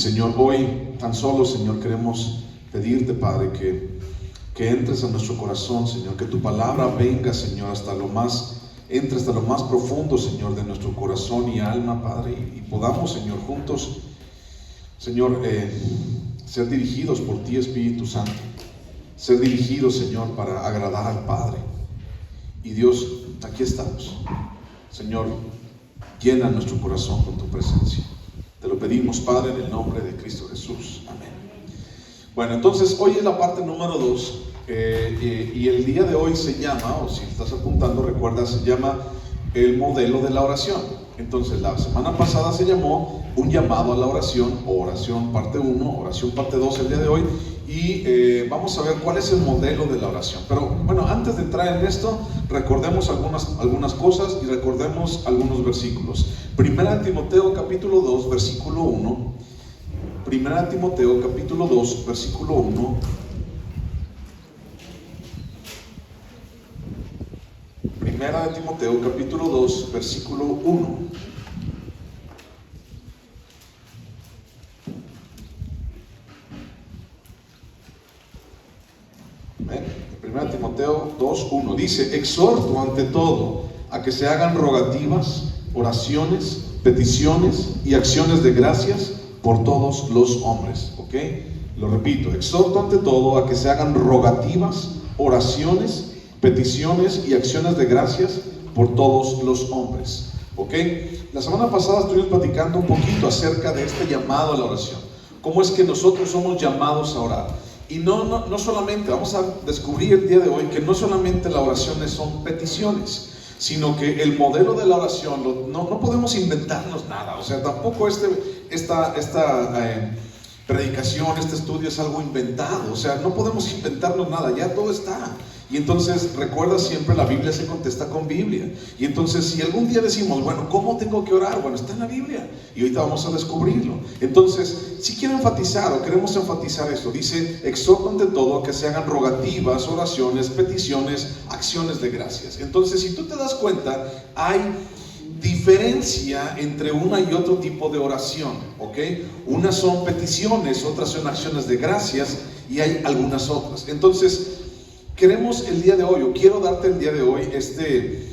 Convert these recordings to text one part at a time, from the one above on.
Señor, hoy tan solo, Señor, queremos pedirte, Padre, que entres a nuestro corazón, Señor, que tu palabra venga, Señor, entre hasta lo más profundo, Señor, de nuestro corazón y alma, Padre, y podamos, Señor, juntos, Señor, ser dirigidos por ti, Espíritu Santo, ser dirigidos, Señor, para agradar al Padre. Y Dios, aquí estamos, Señor, llena nuestro corazón con tu presencia. Te lo pedimos, Padre, en el nombre de Cristo Jesús. Amén. Bueno, entonces hoy es la parte número 2 y el día de hoy se llama, o si estás apuntando, recuerda, se llama el modelo de la oración. Entonces la semana pasada se llamó un llamado a la oración, o oración parte 1, oración parte 2 el día de hoy, y vamos a ver cuál es el modelo de la oración. Pero bueno, antes de entrar en esto, recordemos algunas cosas y recordemos algunos versículos. Primera de Timoteo capítulo 2 versículo 1. Primera de Timoteo capítulo 2 versículo 1. Primera de Timoteo capítulo 2 versículo 1. Primera de Timoteo 2:1 dice: exhorto ante todo a que se hagan rogativas, oraciones, peticiones y acciones de gracias por todos los hombres. ¿Ok? Lo repito, exhorto ante todo a que se hagan rogativas, oraciones, peticiones y acciones de gracias por todos los hombres. ¿Ok? La semana pasada estuvimos platicando un poquito acerca de este llamado a la oración. ¿Cómo es que nosotros somos llamados a orar? Y no solamente, vamos a descubrir el día de hoy que no solamente las oraciones son peticiones, sino que el modelo de la oración, no podemos inventarnos nada. O sea, tampoco esta predicación, este estudio es algo inventado. O sea, no podemos inventarnos nada, ya todo está. Y entonces, recuerda siempre, la Biblia se contesta con Biblia. Y entonces, si algún día decimos, bueno, ¿cómo tengo que orar? Bueno, está en la Biblia. Y ahorita vamos a descubrirlo. Entonces, si quiero enfatizar o queremos enfatizar esto, dice: exhorto ante todo a que se hagan rogativas, oraciones, peticiones, acciones de gracias. Entonces, si tú te das cuenta, hay diferencia entre una y otro tipo de oración, ¿ok? Unas son peticiones, otras son acciones de gracias y hay algunas otras. Entonces, queremos el día de hoy, o quiero darte el día de hoy este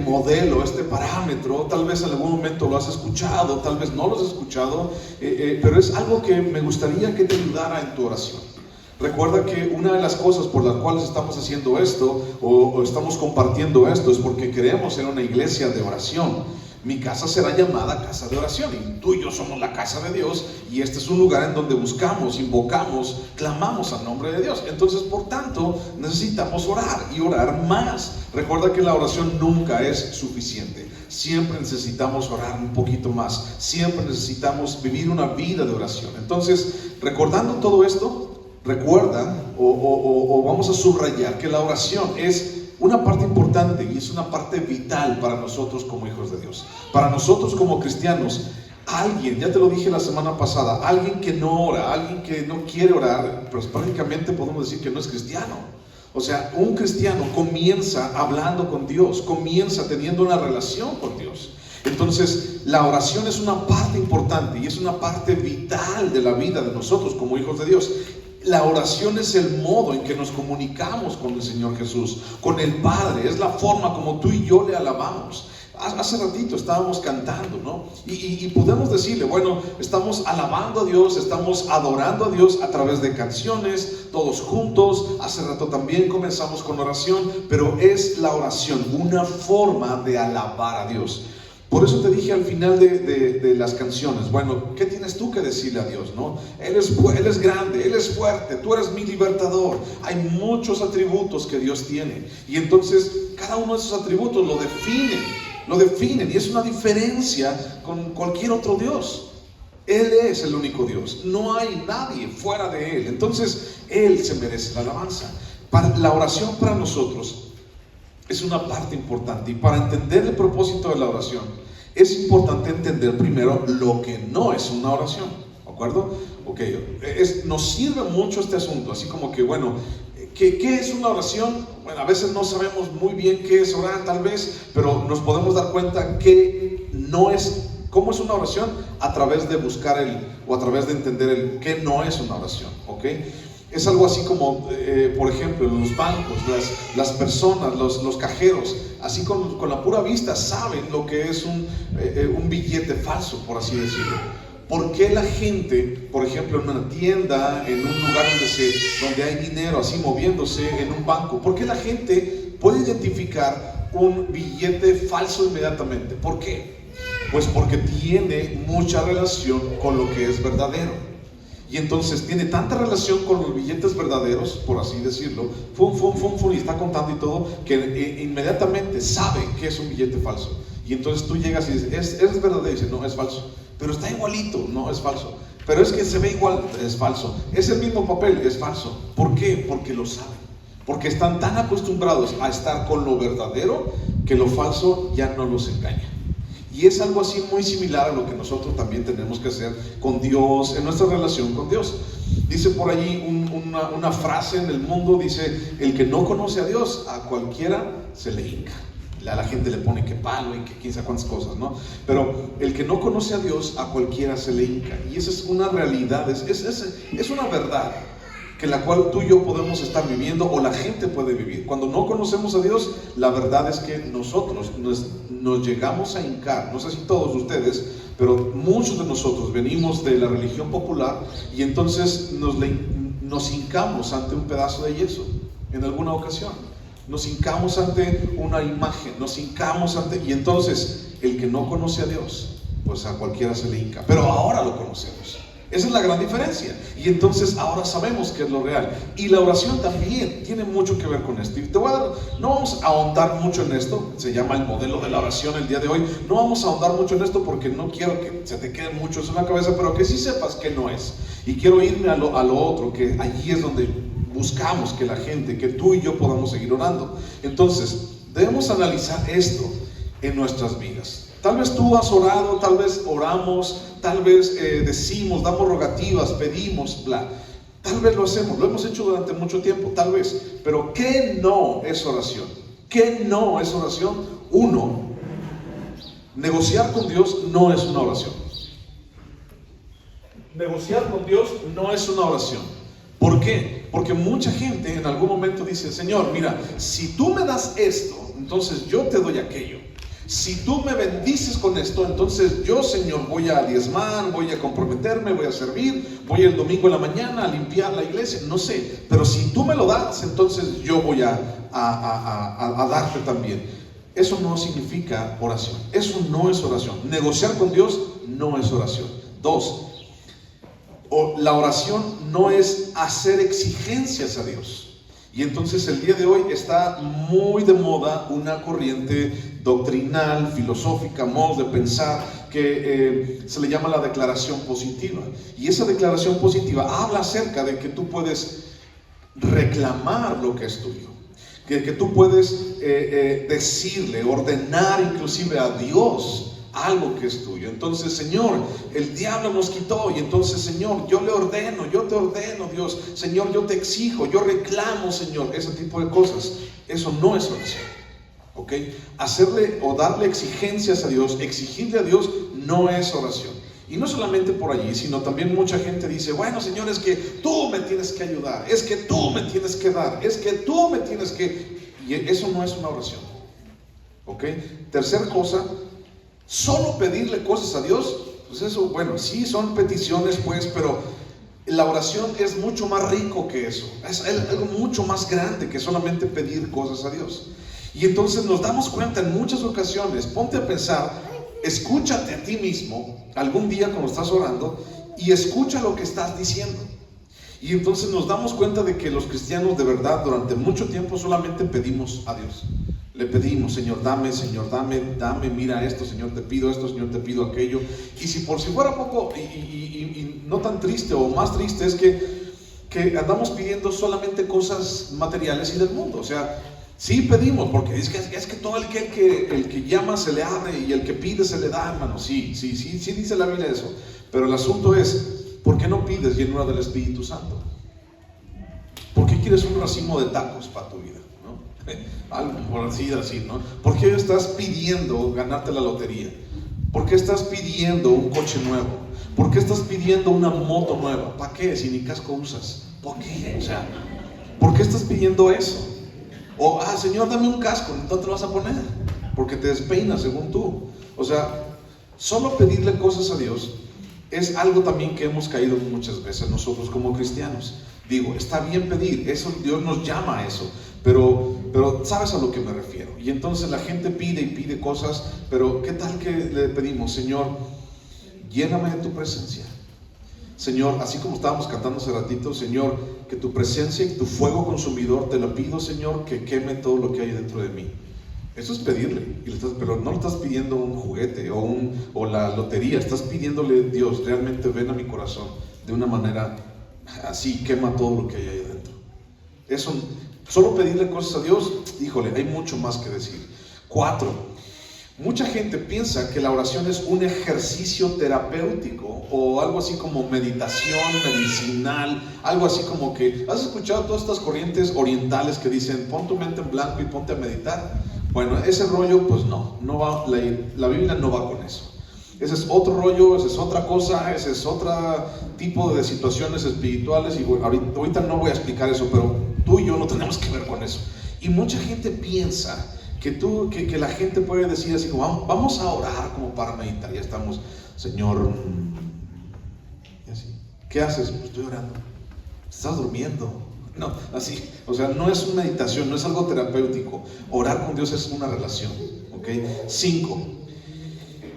modelo, este parámetro. Tal vez en algún momento lo has escuchado, tal vez no lo has escuchado, pero es algo que me gustaría que te ayudara en tu oración. Recuerda que una de las cosas por las cuales estamos haciendo esto o estamos compartiendo esto es porque queremos ser una iglesia de oración. Mi casa será llamada casa de oración, y tú y yo somos la casa de Dios, y este es un lugar en donde buscamos, invocamos, clamamos al nombre de Dios. Entonces, por tanto, necesitamos orar y orar más. Recuerda que la oración nunca es suficiente. Siempre necesitamos orar un poquito más. Siempre necesitamos vivir una vida de oración. Entonces, recordando todo esto, recuerda o vamos a subrayar que la oración es una parte importante y es una parte vital para nosotros como hijos de Dios. Para nosotros como cristianos, alguien, ya te lo dije la semana pasada, alguien que no ora, alguien que no quiere orar, pues prácticamente podemos decir que no es cristiano. O sea, un cristiano comienza hablando con Dios, comienza teniendo una relación con Dios. Entonces, la oración es una parte importante y es una parte vital de la vida de nosotros como hijos de Dios. La oración es el modo en que nos comunicamos con el Señor Jesús, con el Padre. Es la forma como tú y yo le alabamos. Hace ratito estábamos cantando, ¿no? Y podemos decirle, bueno, estamos alabando a Dios, estamos adorando a Dios a través de canciones, todos juntos. Hace rato también comenzamos con oración, pero es la oración una forma de alabar a Dios. Por eso te dije al final de las canciones, bueno, ¿qué tienes tú que decirle a Dios, no? Él es grande, Él es fuerte, tú eres mi libertador. Hay muchos atributos que Dios tiene, y entonces cada uno de esos atributos lo definen, y es una diferencia con cualquier otro Dios. Él es el único Dios, no hay nadie fuera de Él. Entonces Él se merece la alabanza. La oración para nosotros es una parte importante, y para entender el propósito de la oración es importante entender primero lo que no es una oración, ¿de acuerdo? Nos sirve mucho este asunto, así como que, bueno, ¿qué es una oración? Bueno, a veces no sabemos muy bien qué es orar tal vez, pero nos podemos dar cuenta que no es ¿Cómo es una oración? A través de buscar o a través de entender qué no es una oración, ¿ok? Es algo así como, por ejemplo, en los bancos, las personas, los cajeros, así con la pura vista saben lo que es un billete falso, por así decirlo. ¿Por qué la gente, por ejemplo, en una tienda, en un lugar donde hay dinero así moviéndose, en un banco, por qué la gente puede identificar un billete falso inmediatamente? ¿Por qué? Pues porque tiene mucha relación con lo que es verdadero. Y entonces tiene tanta relación con los billetes verdaderos, por así decirlo, y está contando y todo, que inmediatamente sabe que es un billete falso. Y entonces tú llegas y dices, ¿es verdadero? Y dice, no, es falso. Pero está igualito, no, es falso. Pero es que se ve igual, es falso. Es el mismo papel, es falso. ¿Por qué? Porque lo saben. Porque están tan acostumbrados a estar con lo verdadero que lo falso ya no los engaña. Y es algo así muy similar a lo que nosotros también tenemos que hacer con Dios, en nuestra relación con Dios. Dice por allí una frase en el mundo, dice, el que no conoce a Dios, a cualquiera se le hinca. A la gente le pone que palo y que quién sabe cuántas cosas, ¿no? Pero el que no conoce a Dios, a cualquiera se le hinca. Y esa es una realidad, es una verdad que la cual tú y yo podemos estar viviendo, o la gente puede vivir. Cuando no conocemos a Dios, la verdad es que nosotros nos llegamos a hincar. No sé si todos ustedes, pero muchos de nosotros venimos de la religión popular y entonces nos hincamos ante un pedazo de yeso en alguna ocasión. Nos hincamos ante una imagen, y entonces el que no conoce a Dios, pues a cualquiera se le hinca. Pero ahora lo conocemos. Esa es la gran diferencia. Y entonces ahora sabemos que es lo real. Y la oración también tiene mucho que ver con esto. Y no vamos a ahondar mucho en esto. Se llama el modelo de la oración el día de hoy. No vamos a ahondar mucho en esto porque no quiero que se te quede mucho eso en la cabeza, pero que sí sepas que no es. Y quiero irme a lo otro, que allí es donde buscamos que la gente, que tú y yo podamos seguir orando. Entonces, debemos analizar esto en nuestras vidas. Tal vez tú has orado, tal vez oramos, tal vez decimos, damos rogativas, pedimos, bla. Tal vez lo hacemos, lo hemos hecho durante mucho tiempo, tal vez. Pero ¿qué no es oración? ¿Qué no es oración? Uno, negociar con Dios no es una oración. Negociar con Dios no es una oración. ¿Por qué? Porque mucha gente en algún momento dice, Señor, mira, si tú me das esto, entonces yo te doy aquello. Si tú me bendices con esto, entonces yo, Señor, voy a diezmar, voy a comprometerme, voy a servir, voy el domingo en la mañana a limpiar la iglesia, no sé. Pero si tú me lo das, entonces yo voy a darte también. Eso no significa oración. Eso no es oración. Negociar con Dios no es oración. Dos, la oración no es hacer exigencias a Dios. Y entonces el día de hoy está muy de moda una corriente doctrinal, filosófica, modos de pensar que se le llama la declaración positiva. Y esa declaración positiva habla acerca de que tú puedes reclamar lo que es tuyo. Que tú puedes decirle, ordenar inclusive a Dios algo que es tuyo. Entonces, Señor, el diablo nos quitó y entonces, Señor, yo le ordeno, yo te ordeno, Dios, Señor, yo te exijo, yo reclamo, Señor, ese tipo de cosas. Eso no es oración, ¿ok? Hacerle o darle exigencias a Dios, exigirle a Dios, no es oración. Y no solamente por allí, sino también mucha gente dice, bueno, Señor, es que tú me tienes que ayudar, es que tú me tienes que dar, es que tú me tienes que... Y eso no es una oración, ¿ok? Tercer cosa, solo pedirle cosas a Dios, pues eso, bueno, sí son peticiones, pues, pero la oración es mucho más rico que eso. Es algo mucho más grande que solamente pedir cosas a Dios. Y entonces nos damos cuenta en muchas ocasiones, ponte a pensar, escúchate a ti mismo algún día cuando estás orando y escucha lo que estás diciendo. Y entonces nos damos cuenta de que los cristianos de verdad durante mucho tiempo solamente pedimos a Dios. Le pedimos, Señor, dame, mira esto, Señor, te pido esto, Señor, te pido aquello. Y si fuera poco y no tan triste o más triste es que andamos pidiendo solamente cosas materiales y del mundo. O sea, sí pedimos, porque es que todo el que llama se le abre y el que pide se le da, hermano. Sí dice la Biblia eso. Pero el asunto es, ¿por qué no pides llenura del Espíritu Santo? ¿Por qué quieres un racimo de tacos para tu vida? Algo por así, ¿no? ¿Por qué estás pidiendo ganarte la lotería? ¿Por qué estás pidiendo un coche nuevo? ¿Por qué estás pidiendo una moto nueva? ¿Para qué? Si ni casco usas. ¿Por qué? O sea, ¿por qué estás pidiendo eso? O, Señor, dame un casco, ¿entonces te lo vas a poner? Porque te despeinas según tú. O sea, solo pedirle cosas a Dios es algo también que hemos caído muchas veces nosotros como cristianos. Digo, está bien pedir, eso Dios nos llama a eso, pero sabes a lo que me refiero. Y entonces la gente pide y pide cosas, pero ¿qué tal que le pedimos? Señor, lléname de tu presencia. Señor, así como estábamos cantando hace ratito, Señor, que tu presencia y tu fuego consumidor, te lo pido, Señor, que queme todo lo que hay dentro de mí. Eso es pedirle, pero no le estás pidiendo un juguete o la lotería, estás pidiéndole, Dios, realmente ven a mi corazón de una manera así, quema todo lo que hay ahí adentro. Eso, solo pedirle cosas a Dios, híjole, hay mucho más que decir. 4, mucha gente piensa que la oración es un ejercicio terapéutico o algo así como meditación medicinal, algo así como que, ¿has escuchado todas estas corrientes orientales que dicen, pon tu mente en blanco y ponte a meditar? Bueno, ese rollo, pues no va, la Biblia no va con eso. Ese es otro rollo, esa es otra cosa, ese es otro tipo de situaciones espirituales y bueno, ahorita no voy a explicar eso, pero tú y yo no tenemos que ver con eso. Y mucha gente piensa que la gente puede decir así como, vamos a orar como para meditar, ya estamos, Señor, y así, ¿qué haces? Pues estoy orando. ¿Estás durmiendo? No, así, o sea, no es una meditación, no es algo terapéutico. Orar con Dios es una relación, ¿ok? 5,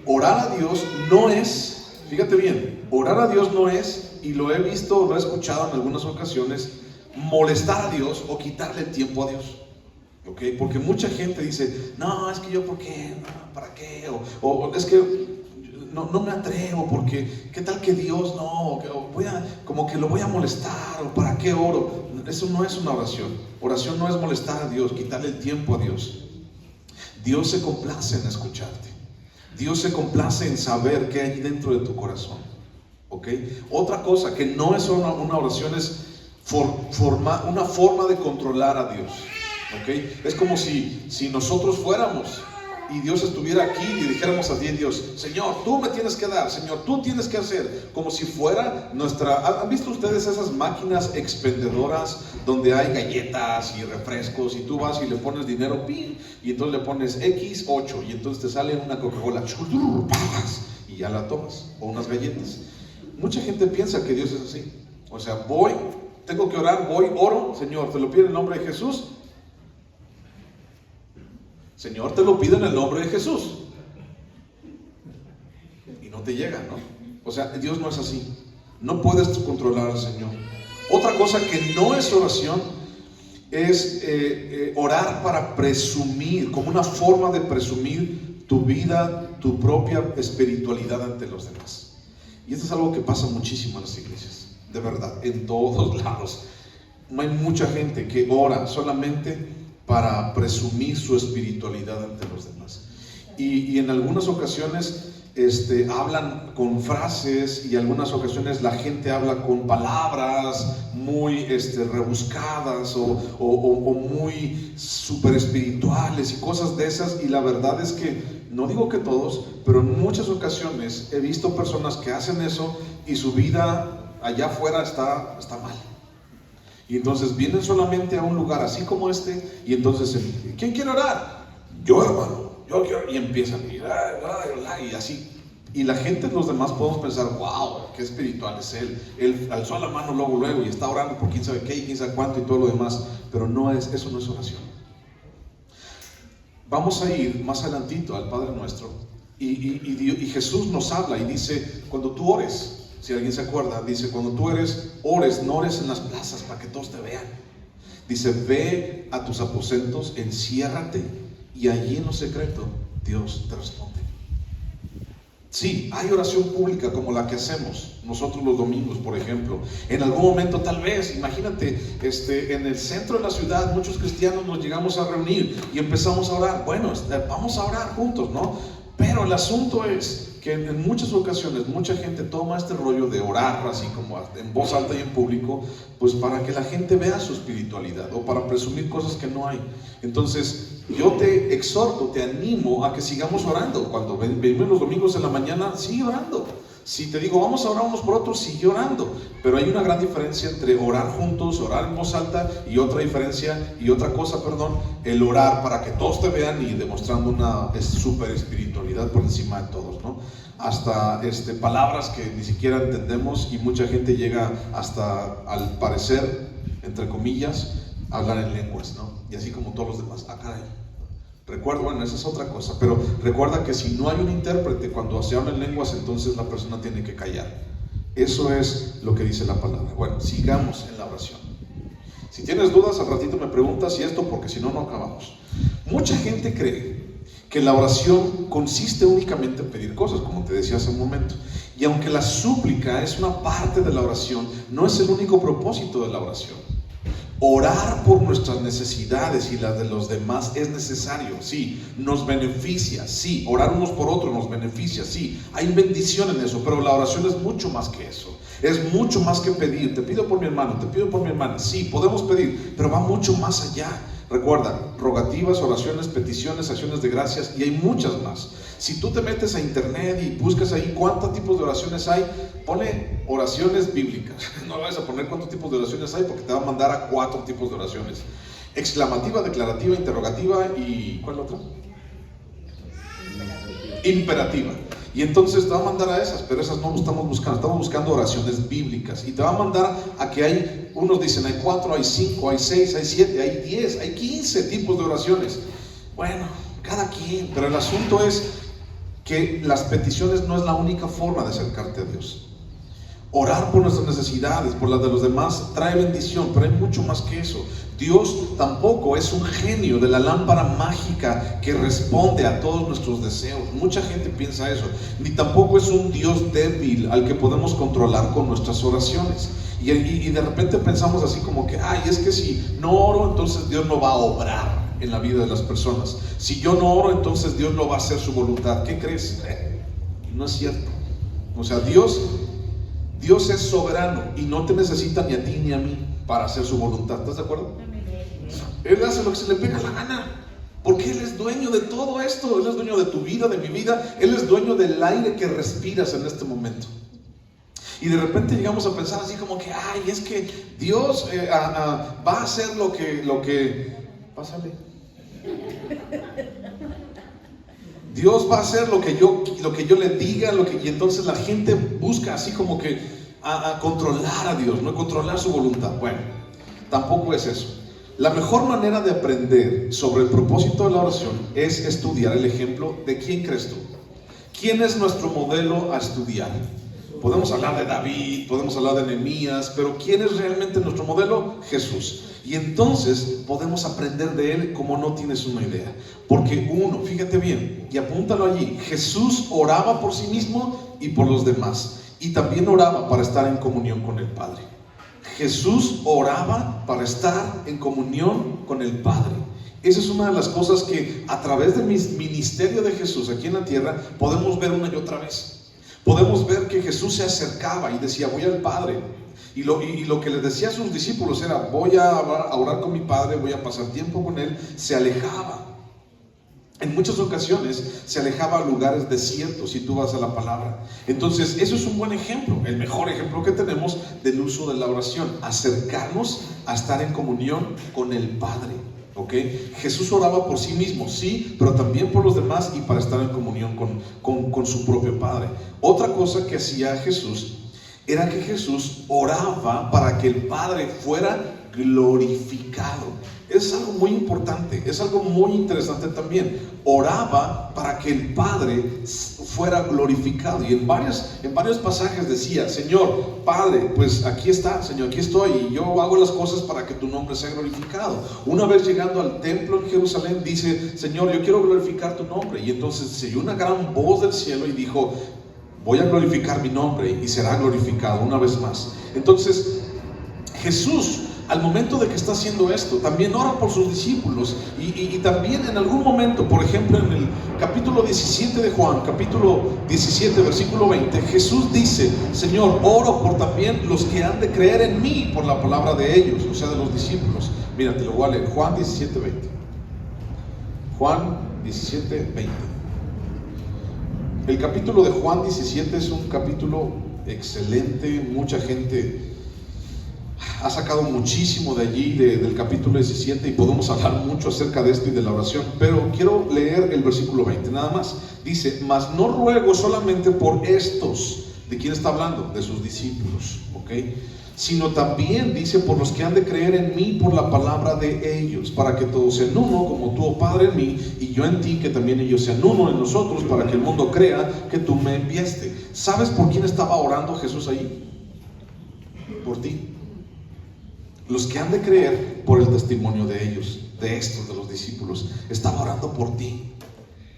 orar a Dios no es, fíjate bien, orar a Dios no es, y lo he visto, lo he escuchado en algunas ocasiones, molestar a Dios o quitarle el tiempo a Dios, ¿ok? Porque mucha gente dice, no, es que yo, ¿por qué? ¿Para qué? O es que no me atrevo porque ¿qué tal que Dios no? Como que lo voy a molestar o ¿para qué oro? Eso no es una oración. Oración no es molestar a Dios, quitarle el tiempo a Dios. Dios se complace en escucharte. Dios se complace en saber qué hay dentro de tu corazón. ¿Ok? Otra cosa que no es una oración es una forma de controlar a Dios. ¿Ok? Es como si nosotros fuéramos y Dios estuviera aquí y dijéramos a Dios, Señor, tú me tienes que dar, Señor, tú tienes que hacer, como si fuera ¿han visto ustedes esas máquinas expendedoras donde hay galletas y refrescos y tú vas y le pones dinero, ¡pin! Y entonces le pones X8 y entonces te sale una Coca-Cola y ya la tomas, o unas galletas? Mucha gente piensa que Dios es así, o sea, tengo que orar, oro, Señor, te lo pido en el nombre de Jesús. Señor, te lo pido en el nombre de Jesús. Y no te llega, ¿no? O sea, Dios no es así. No puedes controlar al Señor. Otra cosa que no es oración es orar para presumir, como una forma de presumir tu vida, tu propia espiritualidad ante los demás. Y esto es algo que pasa muchísimo en las iglesias, de verdad, en todos lados. Hay mucha gente que ora solamente para presumir su espiritualidad ante los demás. Y en algunas ocasiones hablan con frases y en algunas ocasiones la gente habla con palabras muy rebuscadas o muy super espirituales y cosas de esas, y la verdad es que, no digo que todos, pero en muchas ocasiones he visto personas que hacen eso y su vida allá afuera está mal. Y entonces vienen solamente a un lugar así como este y entonces, ¿quién quiere orar? Yo, hermano, yo quiero. Y empiezan y así. Y la gente, los demás podemos pensar, wow, qué espiritual es él. Él alzó la mano luego y está orando por quién sabe qué y quién sabe cuánto y todo lo demás. Pero eso no es oración. Vamos a ir más adelantito al Padre Nuestro y Jesús nos habla y dice, cuando tú ores, si alguien se acuerda, dice, cuando tú ores, no ores en las plazas para que todos te vean. Dice, ve a tus aposentos, enciérrate y allí en lo secreto Dios te responde. Sí, hay oración pública como la que hacemos nosotros los domingos, por ejemplo. En algún momento tal vez, imagínate, en el centro de la ciudad muchos cristianos nos llegamos a reunir y empezamos a orar. Bueno, vamos a orar juntos, ¿no? Pero el asunto es que en muchas ocasiones mucha gente toma este rollo de orar así como en voz alta y en público, pues para que la gente vea su espiritualidad o para presumir cosas que no hay. Entonces yo te exhorto, te animo a que sigamos orando. Cuando venimos los domingos en la mañana, sigue orando. Si te digo vamos a orar unos por otros, sigue orando. Pero hay una gran diferencia entre orar juntos, orar en voz alta, y otra cosa, el orar para que todos te vean y demostrando una super espiritualidad por encima de todos, ¿no? Hasta palabras que ni siquiera entendemos, y mucha gente llega hasta, al parecer, entre comillas, a hablar en lenguas, ¿no? Y así como todos los demás. Ah, caray. Recuerda, bueno, esa es otra cosa, pero recuerda que si no hay un intérprete cuando se habla en lenguas, entonces la persona tiene que callar. Eso es lo que dice la palabra. Bueno, sigamos en la oración. Si tienes dudas, al ratito me preguntas y esto, porque si no, no acabamos. Mucha gente cree que la oración consiste únicamente en pedir cosas, como te decía hace un momento. Y aunque la súplica es una parte de la oración, no es el único propósito de la oración. Orar por nuestras necesidades y las de los demás es necesario, sí, nos beneficia, sí, orar unos por otros nos beneficia, sí, hay bendición en eso, pero la oración es mucho más que eso, es mucho más que pedir. Te pido por mi hermano, te pido por mi hermana, sí, podemos pedir, pero va mucho más allá. Recuerda, rogativas, oraciones, peticiones, acciones de gracias, y hay muchas más. Si tú te metes a internet y buscas ahí cuántos tipos de oraciones hay, ponle oraciones bíblicas. No vayas a poner cuántos tipos de oraciones hay, porque te va a mandar a 4 tipos de oraciones: exclamativa, declarativa, interrogativa y ¿cuál otra? Imperativa. Y entonces te va a mandar a esas, pero esas no estamos buscando oraciones bíblicas. Y te va a mandar a que hay, unos dicen hay 4, hay 5, hay 6, hay 7, hay 10, hay 15 tipos de oraciones. Bueno, cada quien, pero el asunto es que las peticiones no es la única forma de acercarte a Dios. Orar por nuestras necesidades, por las de los demás, trae bendición, pero hay mucho más que eso. Dios tampoco es un genio de la lámpara mágica que responde a todos nuestros deseos. Mucha gente piensa eso. Ni tampoco es un Dios débil al que podemos controlar con nuestras oraciones. Y de repente pensamos así como que, ay, es que si no oro, entonces Dios no va a obrar en la vida de las personas. Si yo no oro, entonces Dios no va a hacer su voluntad. ¿Qué crees? No es cierto. O sea, Dios es soberano y no te necesita ni a ti ni a mí para hacer su voluntad. ¿Estás de acuerdo? Él hace lo que se le pega la gana, porque Él es dueño de todo esto. Él es dueño de tu vida, de mi vida. Él es dueño del aire que respiras en este momento. Y de repente llegamos a pensar así como que, ay, es que Dios va a hacer lo que pásale. Dios va a hacer lo que yo le diga, y entonces la gente busca así como que a controlar a Dios, no controlar su voluntad. Bueno, tampoco es eso. La mejor manera de aprender sobre el propósito de la oración es estudiar el ejemplo de quién crees tú. ¿Quién es nuestro modelo a estudiar? Podemos hablar de David, podemos hablar de Nehemías, pero ¿quién es realmente nuestro modelo? Jesús. Y entonces podemos aprender de Él como no tienes una idea. Porque fíjate bien, y apúntalo allí, Jesús oraba por sí mismo y por los demás. Y también oraba para estar en comunión con el Padre. Jesús oraba para estar en comunión con el Padre. Esa es una de las cosas que a través del ministerio de Jesús aquí en la tierra podemos ver una y otra vez. Podemos ver que Jesús se acercaba y decía, voy al Padre. Y lo que les decía a sus discípulos era, voy a orar con mi Padre, voy a pasar tiempo con Él. Se alejaba. En muchas ocasiones se alejaba a lugares desiertos, si tú vas a la palabra. Entonces, eso es un buen ejemplo, el mejor ejemplo que tenemos del uso de la oración. Acercarnos a estar en comunión con el Padre. ¿Okay? Jesús oraba por sí mismo, sí, pero también por los demás y para estar en comunión con su propio Padre. Otra cosa que hacía Jesús era que Jesús oraba para que el Padre fuera glorificado. Es algo muy importante, es algo muy interesante también. Oraba para que el Padre fuera glorificado. Y en varios pasajes decía, Señor, Padre, pues aquí está, Señor, aquí estoy, y yo hago las cosas para que tu nombre sea glorificado. Una vez llegando al templo en Jerusalén, dice, Señor, yo quiero glorificar tu nombre. Y entonces se oyó una gran voz del cielo y dijo, voy a glorificar mi nombre y será glorificado una vez más. Entonces, Jesús al momento de que está haciendo esto, también ora por sus discípulos y también en algún momento, por ejemplo en el capítulo 17 de Juan, capítulo 17, versículo 20, Jesús dice: Señor, oro por también los que han de creer en mí por la palabra de ellos, o sea, de los discípulos. Mira, te lo voy a leer, Juan 17, 20. Juan 17, 20. El capítulo de Juan 17 es un capítulo excelente. Mucha gente ha sacado muchísimo de allí, del capítulo 17, y podemos hablar mucho acerca de esto y de la oración, pero quiero leer el versículo 20 nada más. Dice: mas no ruego solamente por estos. ¿De quién está hablando? De sus discípulos, ¿ok? Sino también, dice, por los que han de creer en mí por la palabra de ellos, para que todos sean uno, como tú, oh Padre, en mí y yo en ti, que también ellos sean uno en nosotros, para que el mundo crea que tú me enviaste. ¿Sabes por quién estaba orando Jesús ahí? Por ti. Los que han de creer por el testimonio de ellos, de estos, de los discípulos. Estaba orando por ti.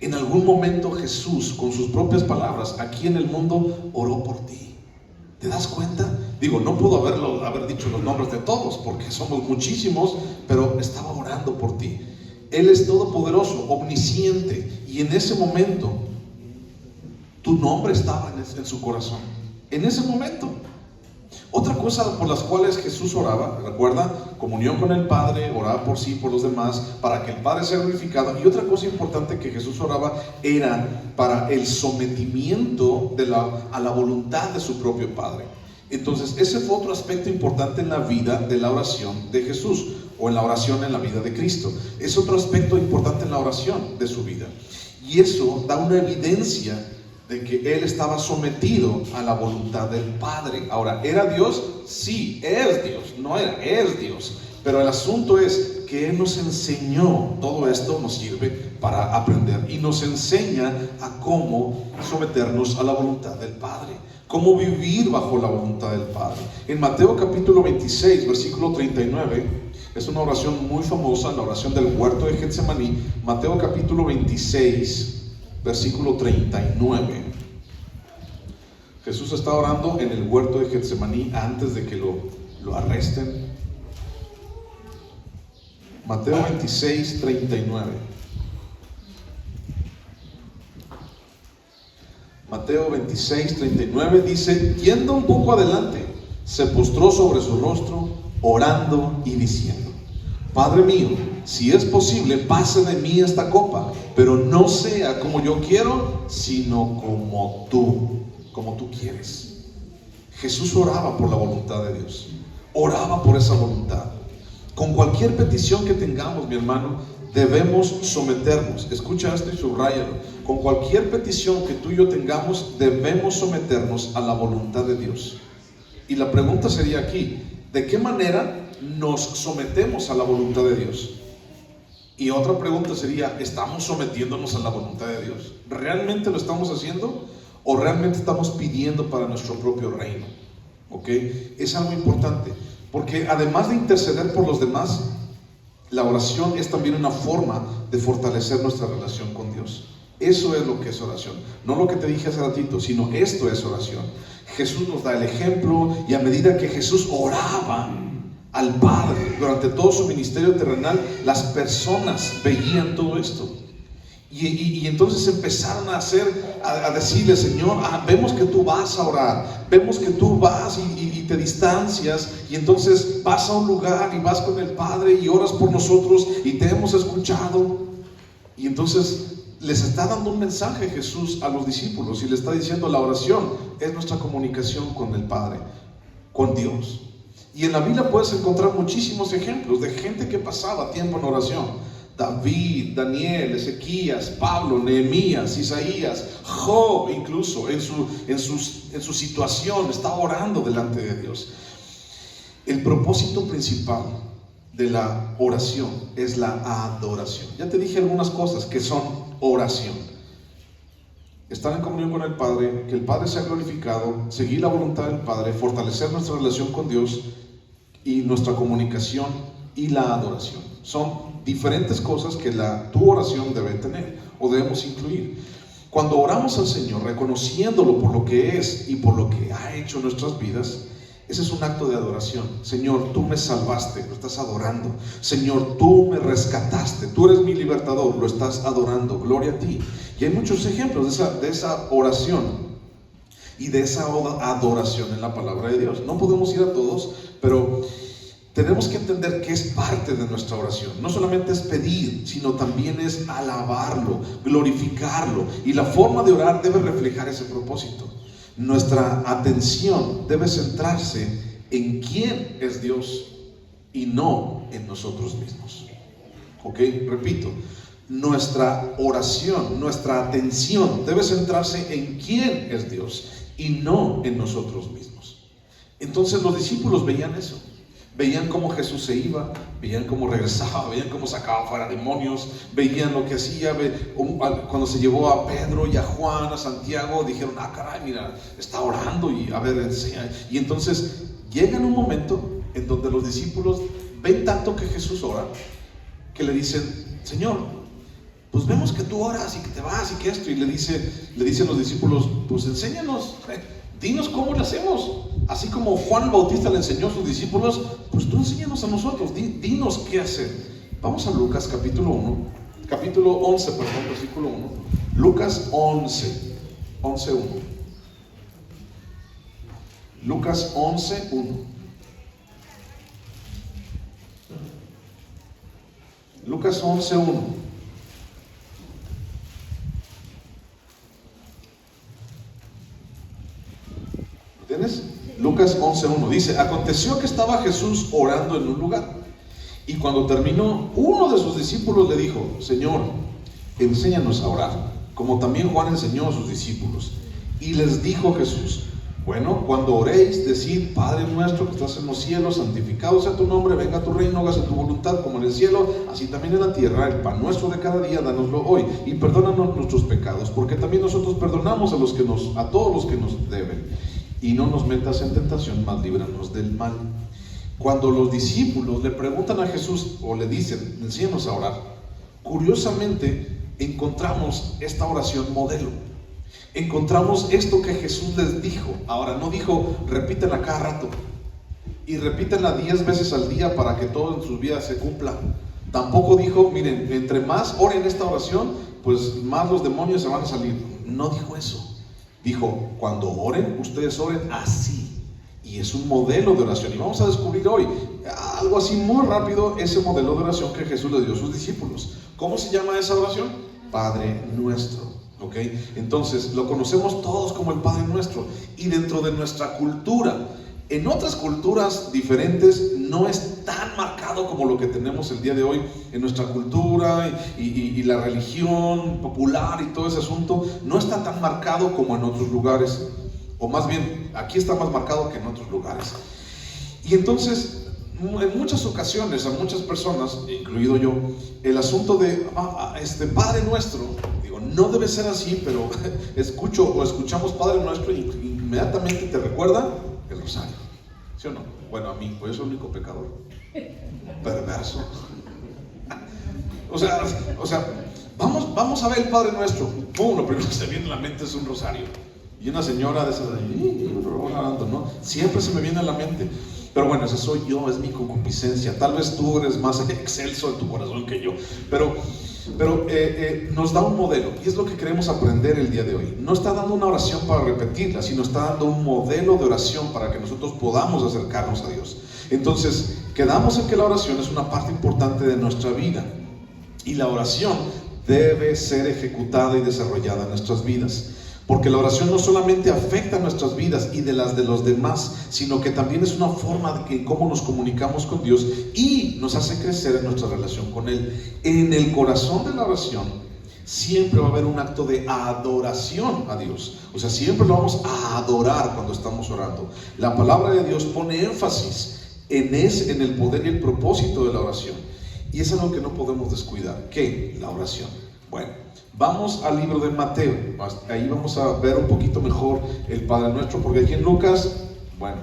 En algún momento Jesús, con sus propias palabras, aquí en el mundo, oró por ti. ¿Te das cuenta? Digo, no pudo haber dicho los nombres de todos, porque somos muchísimos, pero estaba orando por ti. Él es todopoderoso, omnisciente, y en ese momento tu nombre estaba en su corazón. En ese momento. Otra cosa por las cuales Jesús oraba, recuerda, comunión con el Padre, oraba por sí, por los demás, para que el Padre sea glorificado. Y otra cosa importante que Jesús oraba era para el sometimiento a la voluntad de su propio Padre. Entonces, ese fue otro aspecto importante en la vida de la oración de Jesús, o en la oración en la vida de Cristo. Es otro aspecto importante en la oración de su vida. Y eso da una evidencia de que Él estaba sometido a la voluntad del Padre. Ahora, ¿era Dios? Sí, es Dios, no era, es Dios. Pero el asunto es que Él nos enseñó, todo esto nos sirve para aprender, y nos enseña a cómo someternos a la voluntad del Padre, cómo vivir bajo la voluntad del Padre. En Mateo capítulo 26, versículo 39, es una oración muy famosa, la oración del huerto de Getsemaní. Mateo capítulo 26, versículo 39. Jesús está orando en el huerto de Getsemaní antes de que lo arresten. Mateo 26, 39. Mateo 26, 39 dice: yendo un poco adelante, se postró sobre su rostro, orando y diciendo: Padre mío, si es posible, pase de mí esta copa, pero no sea como yo quiero, sino como tú quieres. Jesús oraba por la voluntad de Dios, oraba por esa voluntad. Con cualquier petición que tengamos, mi hermano, debemos someternos. Escucha esto y subráyalo. Con cualquier petición que tú y yo tengamos, debemos someternos a la voluntad de Dios. Y la pregunta sería aquí: ¿de qué manera nos sometemos a la voluntad de Dios? Y otra pregunta sería: ¿estamos sometiéndonos a la voluntad de Dios? ¿Realmente lo estamos haciendo? ¿O realmente estamos pidiendo para nuestro propio reino? ¿Ok? Es algo importante, porque además de interceder por los demás, la oración es también una forma de fortalecer nuestra relación con Dios. Eso es lo que es oración. No lo que te dije hace ratito, sino esto es oración. Jesús nos da el ejemplo, y a medida que Jesús oraba al Padre durante todo su ministerio terrenal, las personas veían todo esto. Y entonces empezaron a decirle: Señor, vemos que tú vas a orar, vemos que tú vas y te distancias, y entonces vas a un lugar y vas con el Padre y oras por nosotros y te hemos escuchado. Y entonces les está dando un mensaje Jesús a los discípulos, y le está diciendo: la oración es nuestra comunicación con el Padre, con Dios. Y en la Biblia puedes encontrar muchísimos ejemplos de gente que pasaba tiempo en oración. David, Daniel, Ezequías, Pablo, Nehemías, Isaías, Job, incluso en su situación estaba orando delante de Dios. El propósito principal de la oración es la adoración. Ya te dije algunas cosas que son oración: estar en comunión con el Padre, que el Padre sea glorificado, seguir la voluntad del Padre, fortalecer nuestra relación con Dios y nuestra comunicación, y la adoración. Son diferentes cosas que tu oración debe tener o debemos incluir. Cuando oramos al Señor reconociéndolo por lo que es y por lo que ha hecho en nuestras vidas, Ese es un acto de adoración. Señor, tú me salvaste, lo estás adorando. Señor, tú me rescataste, tú eres mi libertador, lo estás adorando. Gloria a ti. Y hay muchos ejemplos de esa oración y de esa adoración en la palabra de Dios. No podemos ir a todos, pero tenemos que entender que es parte de nuestra oración. No solamente es pedir, sino también es alabarlo, glorificarlo. Y la forma de orar debe reflejar ese propósito. Nuestra atención debe centrarse en quién es Dios y no en nosotros mismos. ¿Ok? Repito, nuestra oración, nuestra atención debe centrarse en quién es Dios y no en nosotros mismos. Entonces los discípulos veían eso. Veían cómo Jesús se iba, veían cómo regresaba, veían cómo sacaba fuera demonios, veían lo que hacía. Cuando se llevó a Pedro y a Juan, a Santiago, dijeron, caray, mira, está orando y a ver, enseña. Y entonces llega un momento en donde los discípulos ven tanto que Jesús ora, que le dicen, Señor, pues vemos que tú oras y que te vas y que esto. Y le dicen los discípulos, pues enséñanos, dinos cómo lo hacemos. Así como Juan el Bautista le enseñó a sus discípulos, pues tú enséñanos a nosotros, dinos qué hacer. Vamos a Lucas capítulo 11, versículo 1. Lucas 11, 1. Lucas 11, 1. Lucas 11, 1. ¿Tienes? Lucas 11:1 dice, aconteció que estaba Jesús orando en un lugar, y cuando terminó, uno de sus discípulos le dijo, Señor, enséñanos a orar, como también Juan enseñó a sus discípulos. Y les dijo Jesús, bueno, cuando oréis, decid, Padre nuestro que estás en los cielos, santificado sea tu nombre, venga tu reino, hágase tu voluntad como en el cielo, así también en la tierra. El pan nuestro de cada día, dánoslo hoy, y perdónanos nuestros pecados, porque también nosotros perdonamos a todos los que nos deben. Y no nos metas en tentación, mas líbranos del mal. Cuando los discípulos le preguntan a Jesús o le dicen, enséñanos a orar, curiosamente encontramos esta oración modelo. Encontramos esto que Jesús les dijo. Ahora, no dijo, repítenla cada rato y repítenla 10 veces al día para que todo en sus vidas se cumpla. Tampoco dijo, miren, entre más oren esta oración, pues más los demonios se van a salir. No dijo eso. Dijo, cuando oren, ustedes oren así. Y es un modelo de oración. Y vamos a descubrir hoy algo así muy rápido, ese modelo de oración que Jesús le dio a sus discípulos. ¿Cómo se llama esa oración? Padre nuestro. ¿Ok? Entonces, lo conocemos todos como el Padre nuestro. Y dentro de nuestra cultura, en otras culturas diferentes, no es tan marcado como lo que tenemos el día de hoy en nuestra cultura y la religión popular y todo ese asunto. No está tan marcado como en otros lugares, o más bien, aquí está más marcado que en otros lugares. Y entonces, en muchas ocasiones, a muchas personas, incluido yo, el asunto de Padre nuestro, digo, no debe ser así, pero escuchamos Padre nuestro y inmediatamente te recuerda el rosario, ¿sí o no? Bueno, a mí, pues soy el único pecador perverso. O sea, vamos a ver el Padre Nuestro. Lo primero que se viene a la mente es un rosario. Y una señora de esas, ¿no? Siempre se me viene a la mente. Pero bueno, ese soy yo, es mi concupiscencia. Tal vez tú eres más excelso en tu corazón que yo. Pero nos da un modelo, y es lo que queremos aprender el día de hoy. No está dando una oración para repetirla, sino está dando un modelo de oración para que nosotros podamos acercarnos a Dios. Entonces, quedamos en que la oración es una parte importante de nuestra vida, y la oración debe ser ejecutada y desarrollada en nuestras vidas, porque la oración no solamente afecta nuestras vidas y de las de los demás, sino que también es una forma de cómo nos comunicamos con Dios y nos hace crecer en nuestra relación con Él. En el corazón de la oración siempre va a haber un acto de adoración a Dios. O sea, siempre lo vamos a adorar cuando estamos orando. La palabra de Dios pone énfasis en el poder y el propósito de la oración. Y es algo que no podemos descuidar. ¿Qué? La oración. Bueno, vamos al libro de Mateo. Ahí vamos a ver un poquito mejor el Padre Nuestro, porque aquí en Lucas, bueno,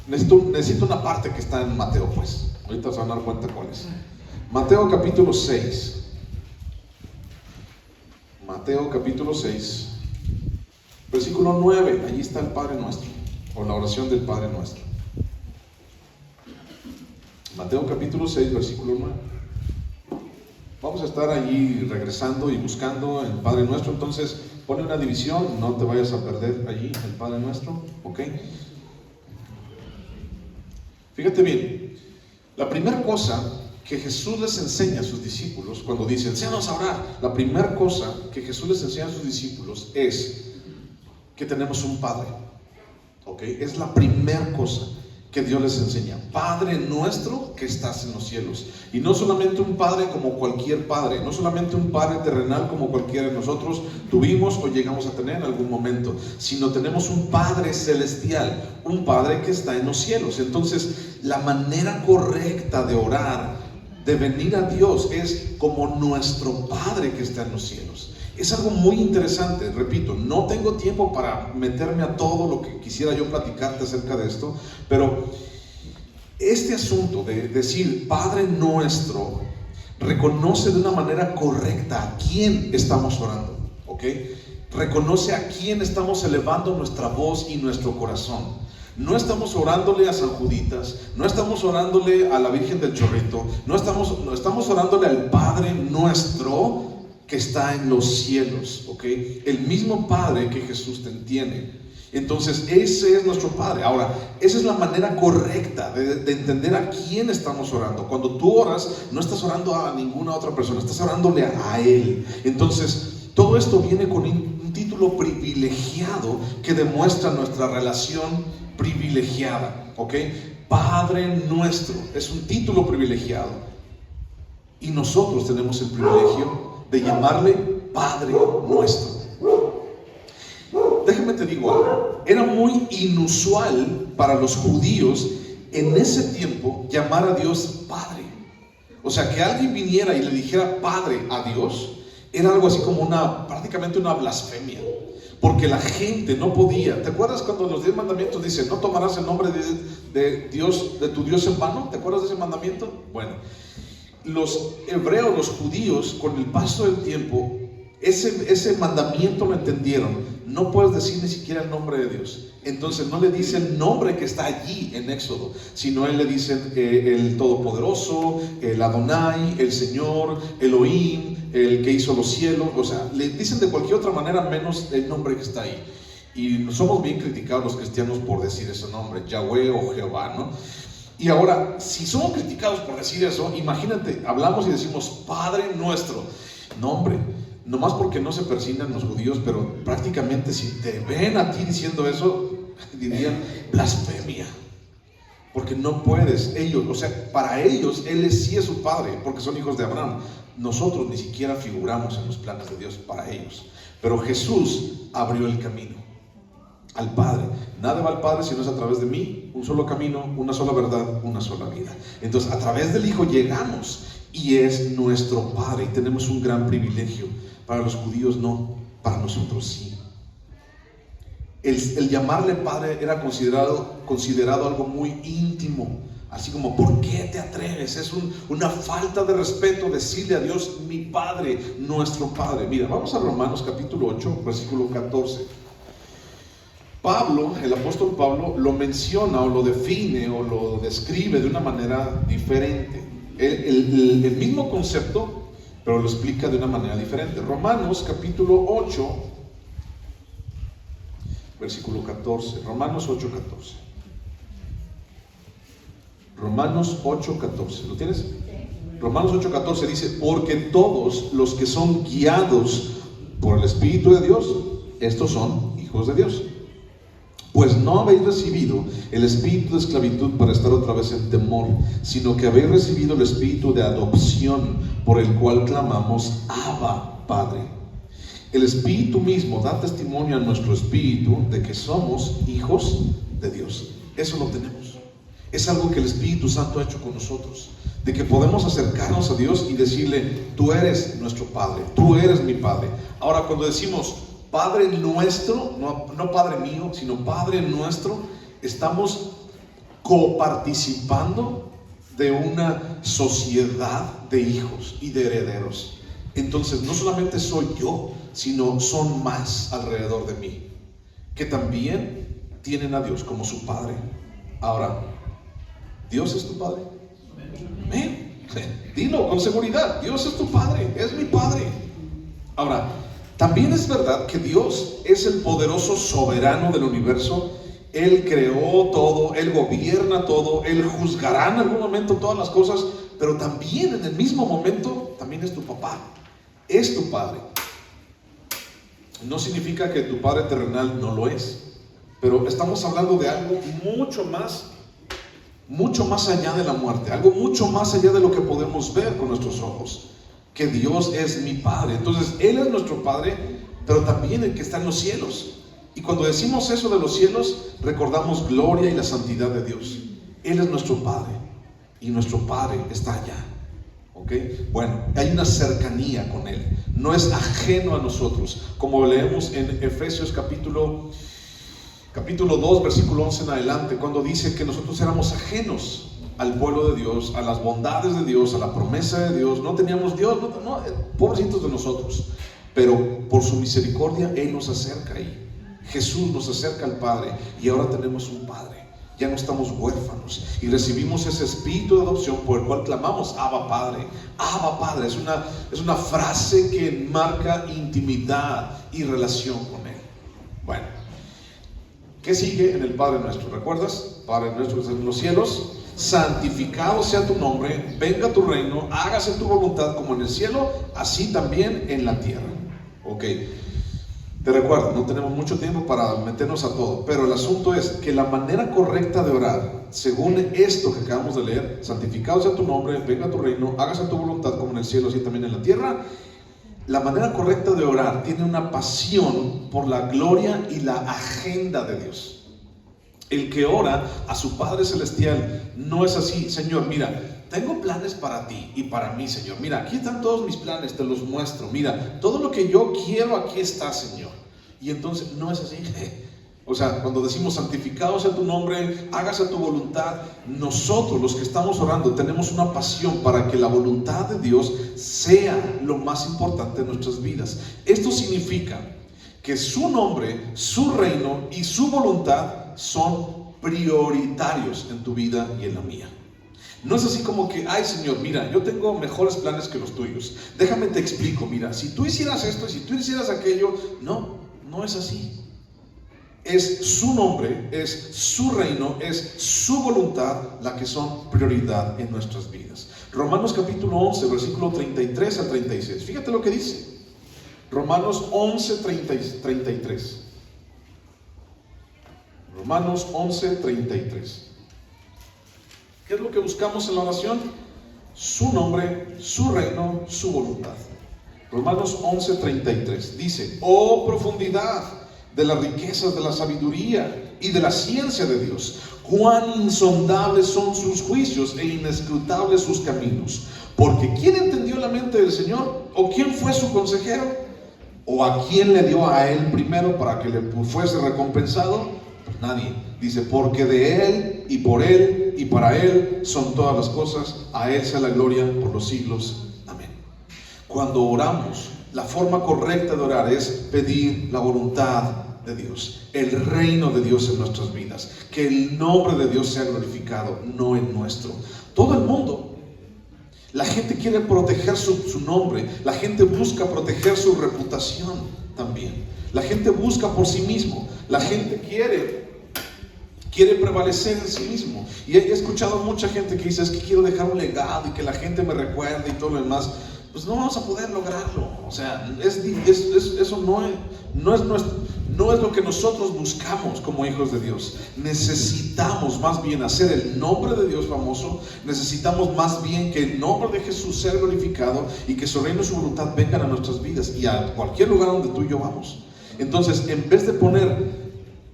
necesito una parte que está en Mateo, pues. Ahorita se van a dar cuenta cuál es. Mateo capítulo 6. Mateo capítulo 6, versículo 9. Allí está el Padre Nuestro. o la oración del Padre Nuestro. Mateo capítulo 6, versículo 9. Vamos a estar allí regresando y buscando el Padre Nuestro. Entonces pone una división, no te vayas a perder allí el Padre Nuestro, ¿ok? Fíjate bien, la primera cosa que Jesús les enseña a sus discípulos cuando dicen, enséñanos a orar, la primera cosa que Jesús les enseña a sus discípulos es que tenemos un Padre, ¿ok? Es la primera cosa que Dios les enseña. Padre nuestro que estás en los cielos. Y no solamente un Padre como cualquier Padre, no solamente un Padre terrenal como cualquiera de nosotros tuvimos o llegamos a tener en algún momento, sino tenemos un Padre celestial, un Padre que está en los cielos. Entonces, la manera correcta de orar, de venir a Dios, es como nuestro Padre que está en los cielos. Es algo muy interesante, repito, no tengo tiempo para meterme a todo lo que quisiera yo platicarte acerca de esto, pero este asunto de decir Padre Nuestro reconoce de una manera correcta a quién estamos orando, ¿ok? Reconoce a quién estamos elevando nuestra voz y nuestro corazón. No estamos orándole a San Juditas, no estamos orándole a la Virgen del Chorrito, no estamos orándole al Padre Nuestro que está en los cielos, ¿ok? El mismo Padre que Jesús tiene. Entonces, ese es nuestro Padre. Ahora, esa es la manera correcta de entender a quién estamos orando. Cuando tú oras, no estás orando a ninguna otra persona, estás orándole a Él. Entonces, todo esto viene con un título privilegiado que demuestra nuestra relación privilegiada, ¿ok? Padre Nuestro, es un título privilegiado. Y nosotros tenemos el privilegio de llamarle Padre Nuestro. Déjame te digo algo, era muy inusual para los judíos en ese tiempo llamar a Dios Padre. O sea, que alguien viniera y le dijera Padre a Dios era algo así como prácticamente una blasfemia, porque la gente no podía. ¿Te acuerdas cuando los 10 mandamientos dicen no tomarás el nombre de Dios, de tu Dios en vano? ¿Te acuerdas de ese mandamiento? Bueno, los hebreos, los judíos, con el paso del tiempo, ese mandamiento lo entendieron. No puedes decir ni siquiera el nombre de Dios. Entonces no le dicen el nombre que está allí en Éxodo, sino él le dicen el Todopoderoso, el Adonai, el Señor, Elohim, el que hizo los cielos. O sea, le dicen de cualquier otra manera menos el nombre que está ahí. Y somos bien criticados los cristianos por decir ese nombre, Yahweh o Jehová, ¿no? Y ahora, si somos criticados por decir eso, imagínate, hablamos y decimos Padre Nuestro. No, hombre, nomás porque no se persignan los judíos, pero prácticamente si te ven a ti diciendo eso, dirían blasfemia. Porque no puedes, ellos, o sea, para ellos, Él sí es su Padre, porque son hijos de Abraham. Nosotros ni siquiera figuramos en los planes de Dios para ellos. Pero Jesús abrió el camino al Padre. Nada va al Padre si no es a través de mí. Un solo camino, una sola verdad, una sola vida. Entonces a través del Hijo llegamos y es nuestro Padre y tenemos un gran privilegio. Para los judíos no, para nosotros sí. El llamarle Padre era considerado algo muy íntimo. Así como, ¿por qué te atreves? Es una falta de respeto decirle a Dios mi Padre, nuestro Padre. Mira, vamos a Romanos capítulo 8, versículo 14. Pablo, el apóstol Pablo, lo menciona o lo define o lo describe de una manera diferente. El mismo concepto, pero lo explica de una manera diferente. Romanos capítulo 8, versículo 14. Romanos 8, 14. Romanos 8, 14. ¿Lo tienes? Romanos 8, 14 dice, porque todos los que son guiados por el Espíritu de Dios, estos son hijos de Dios. Pues no habéis recibido el espíritu de esclavitud para estar otra vez en temor, sino que habéis recibido el espíritu de adopción, por el cual clamamos, Abba, Padre. El Espíritu mismo da testimonio a nuestro espíritu de que somos hijos de Dios. Eso lo tenemos. Es algo que el Espíritu Santo ha hecho con nosotros, de que podemos acercarnos a Dios y decirle, tú eres nuestro Padre, tú eres mi Padre. Ahora, cuando decimos Padre nuestro, no Padre mío, sino Padre nuestro, estamos coparticipando de una sociedad de hijos y de herederos. Entonces no solamente soy yo, sino son más alrededor de mí, que también tienen a Dios como su Padre. Ahora, ¿Dios es tu Padre? Amén. Dilo con seguridad, Dios es tu Padre, es mi Padre. Ahora, también es verdad que Dios es el poderoso soberano del universo. Él creó todo, Él gobierna todo, Él juzgará en algún momento todas las cosas, pero también en el mismo momento, también es tu papá, es tu Padre. No significa que tu Padre terrenal no lo es, pero estamos hablando de algo mucho más allá de la muerte, algo mucho más allá de lo que podemos ver con nuestros ojos, que Dios es mi Padre. Entonces Él es nuestro Padre, pero también el que está en los cielos. Y cuando decimos eso de los cielos, recordamos gloria y la santidad de Dios. Él es nuestro Padre y nuestro Padre está allá. ¿Ok? Bueno, hay una cercanía con Él, no es ajeno a nosotros, como leemos en Efesios capítulo 2, versículo 11 en adelante, cuando dice que nosotros éramos ajenos al pueblo de Dios, a las bondades de Dios, a la promesa de Dios. No teníamos Dios, pobrecitos de nosotros, pero por su misericordia Él nos acerca ahí. Jesús nos acerca al Padre y ahora tenemos un Padre. Ya no estamos huérfanos y recibimos ese espíritu de adopción por el cual clamamos Abba Padre. Abba Padre es una frase que enmarca intimidad y relación con Él. Bueno, ¿qué sigue en el Padre nuestro? ¿Recuerdas? Padre nuestro que estás en los cielos, santificado sea tu nombre, venga tu reino, hágase tu voluntad como en el cielo, así también en la tierra. Ok. Te recuerdo, no tenemos mucho tiempo para meternos a todo, pero el asunto es que la manera correcta de orar, según esto que acabamos de leer, santificado sea tu nombre, venga tu reino, hágase tu voluntad como en el cielo, así también en la tierra. La manera correcta de orar tiene una pasión por la gloria y la agenda de Dios. El que ora a su Padre Celestial no es así: Señor, mira, tengo planes para ti y para mí, Señor. Mira, aquí están todos mis planes, te los muestro. Mira, todo lo que yo quiero, aquí está, Señor. Y entonces no es así. O sea, cuando decimos santificado sea tu nombre, hágase tu voluntad, nosotros los que estamos orando tenemos una pasión para que la voluntad de Dios sea lo más importante de nuestras vidas. Esto significa que su nombre, su reino y su voluntad son prioritarios en tu vida y en la mía. No es así como que, ay Señor, mira, yo tengo mejores planes que los tuyos. Déjame te explico, mira, si tú hicieras esto y si tú hicieras aquello. No es así. Es su nombre, es su reino, es su voluntad la que son prioridad en nuestras vidas. Romanos capítulo 11, versículo 33 al 36. Fíjate lo que dice. Romanos 11, 33. Romanos 11, 33. ¿Qué es lo que buscamos en la oración? Su nombre, su reino, su voluntad. Romanos 11, 33 dice: oh profundidad de las riquezas de la sabiduría y de la ciencia de Dios, cuán insondables son sus juicios e inescrutables sus caminos. Porque ¿quién entendió la mente del Señor? ¿O quién fue su consejero? ¿O a quién le dio a él primero para que le fuese recompensado? Pues nadie. Dice: porque de Él y por Él y para Él son todas las cosas, a Él sea la gloria por los siglos. Amén. Cuando oramos, la forma correcta de orar es pedir la voluntad de Dios, el reino de Dios en nuestras vidas, que el nombre de Dios sea glorificado, no el nuestro. Todo el mundo, la gente quiere proteger su nombre, la gente busca proteger su reputación también, la gente busca por sí mismo, la gente quiere prevalecer en sí mismo. Y he escuchado mucha gente que dice: es que quiero dejar un legado y que la gente me recuerde y todo lo demás. Pues no vamos a poder lograrlo. O sea, eso no es lo que nosotros buscamos como hijos de Dios. Necesitamos más bien hacer el nombre de Dios famoso. Necesitamos más bien que el nombre de Jesús sea glorificado y que su reino y su voluntad vengan a nuestras vidas y a cualquier lugar donde tú y yo vamos. Entonces, en vez de poner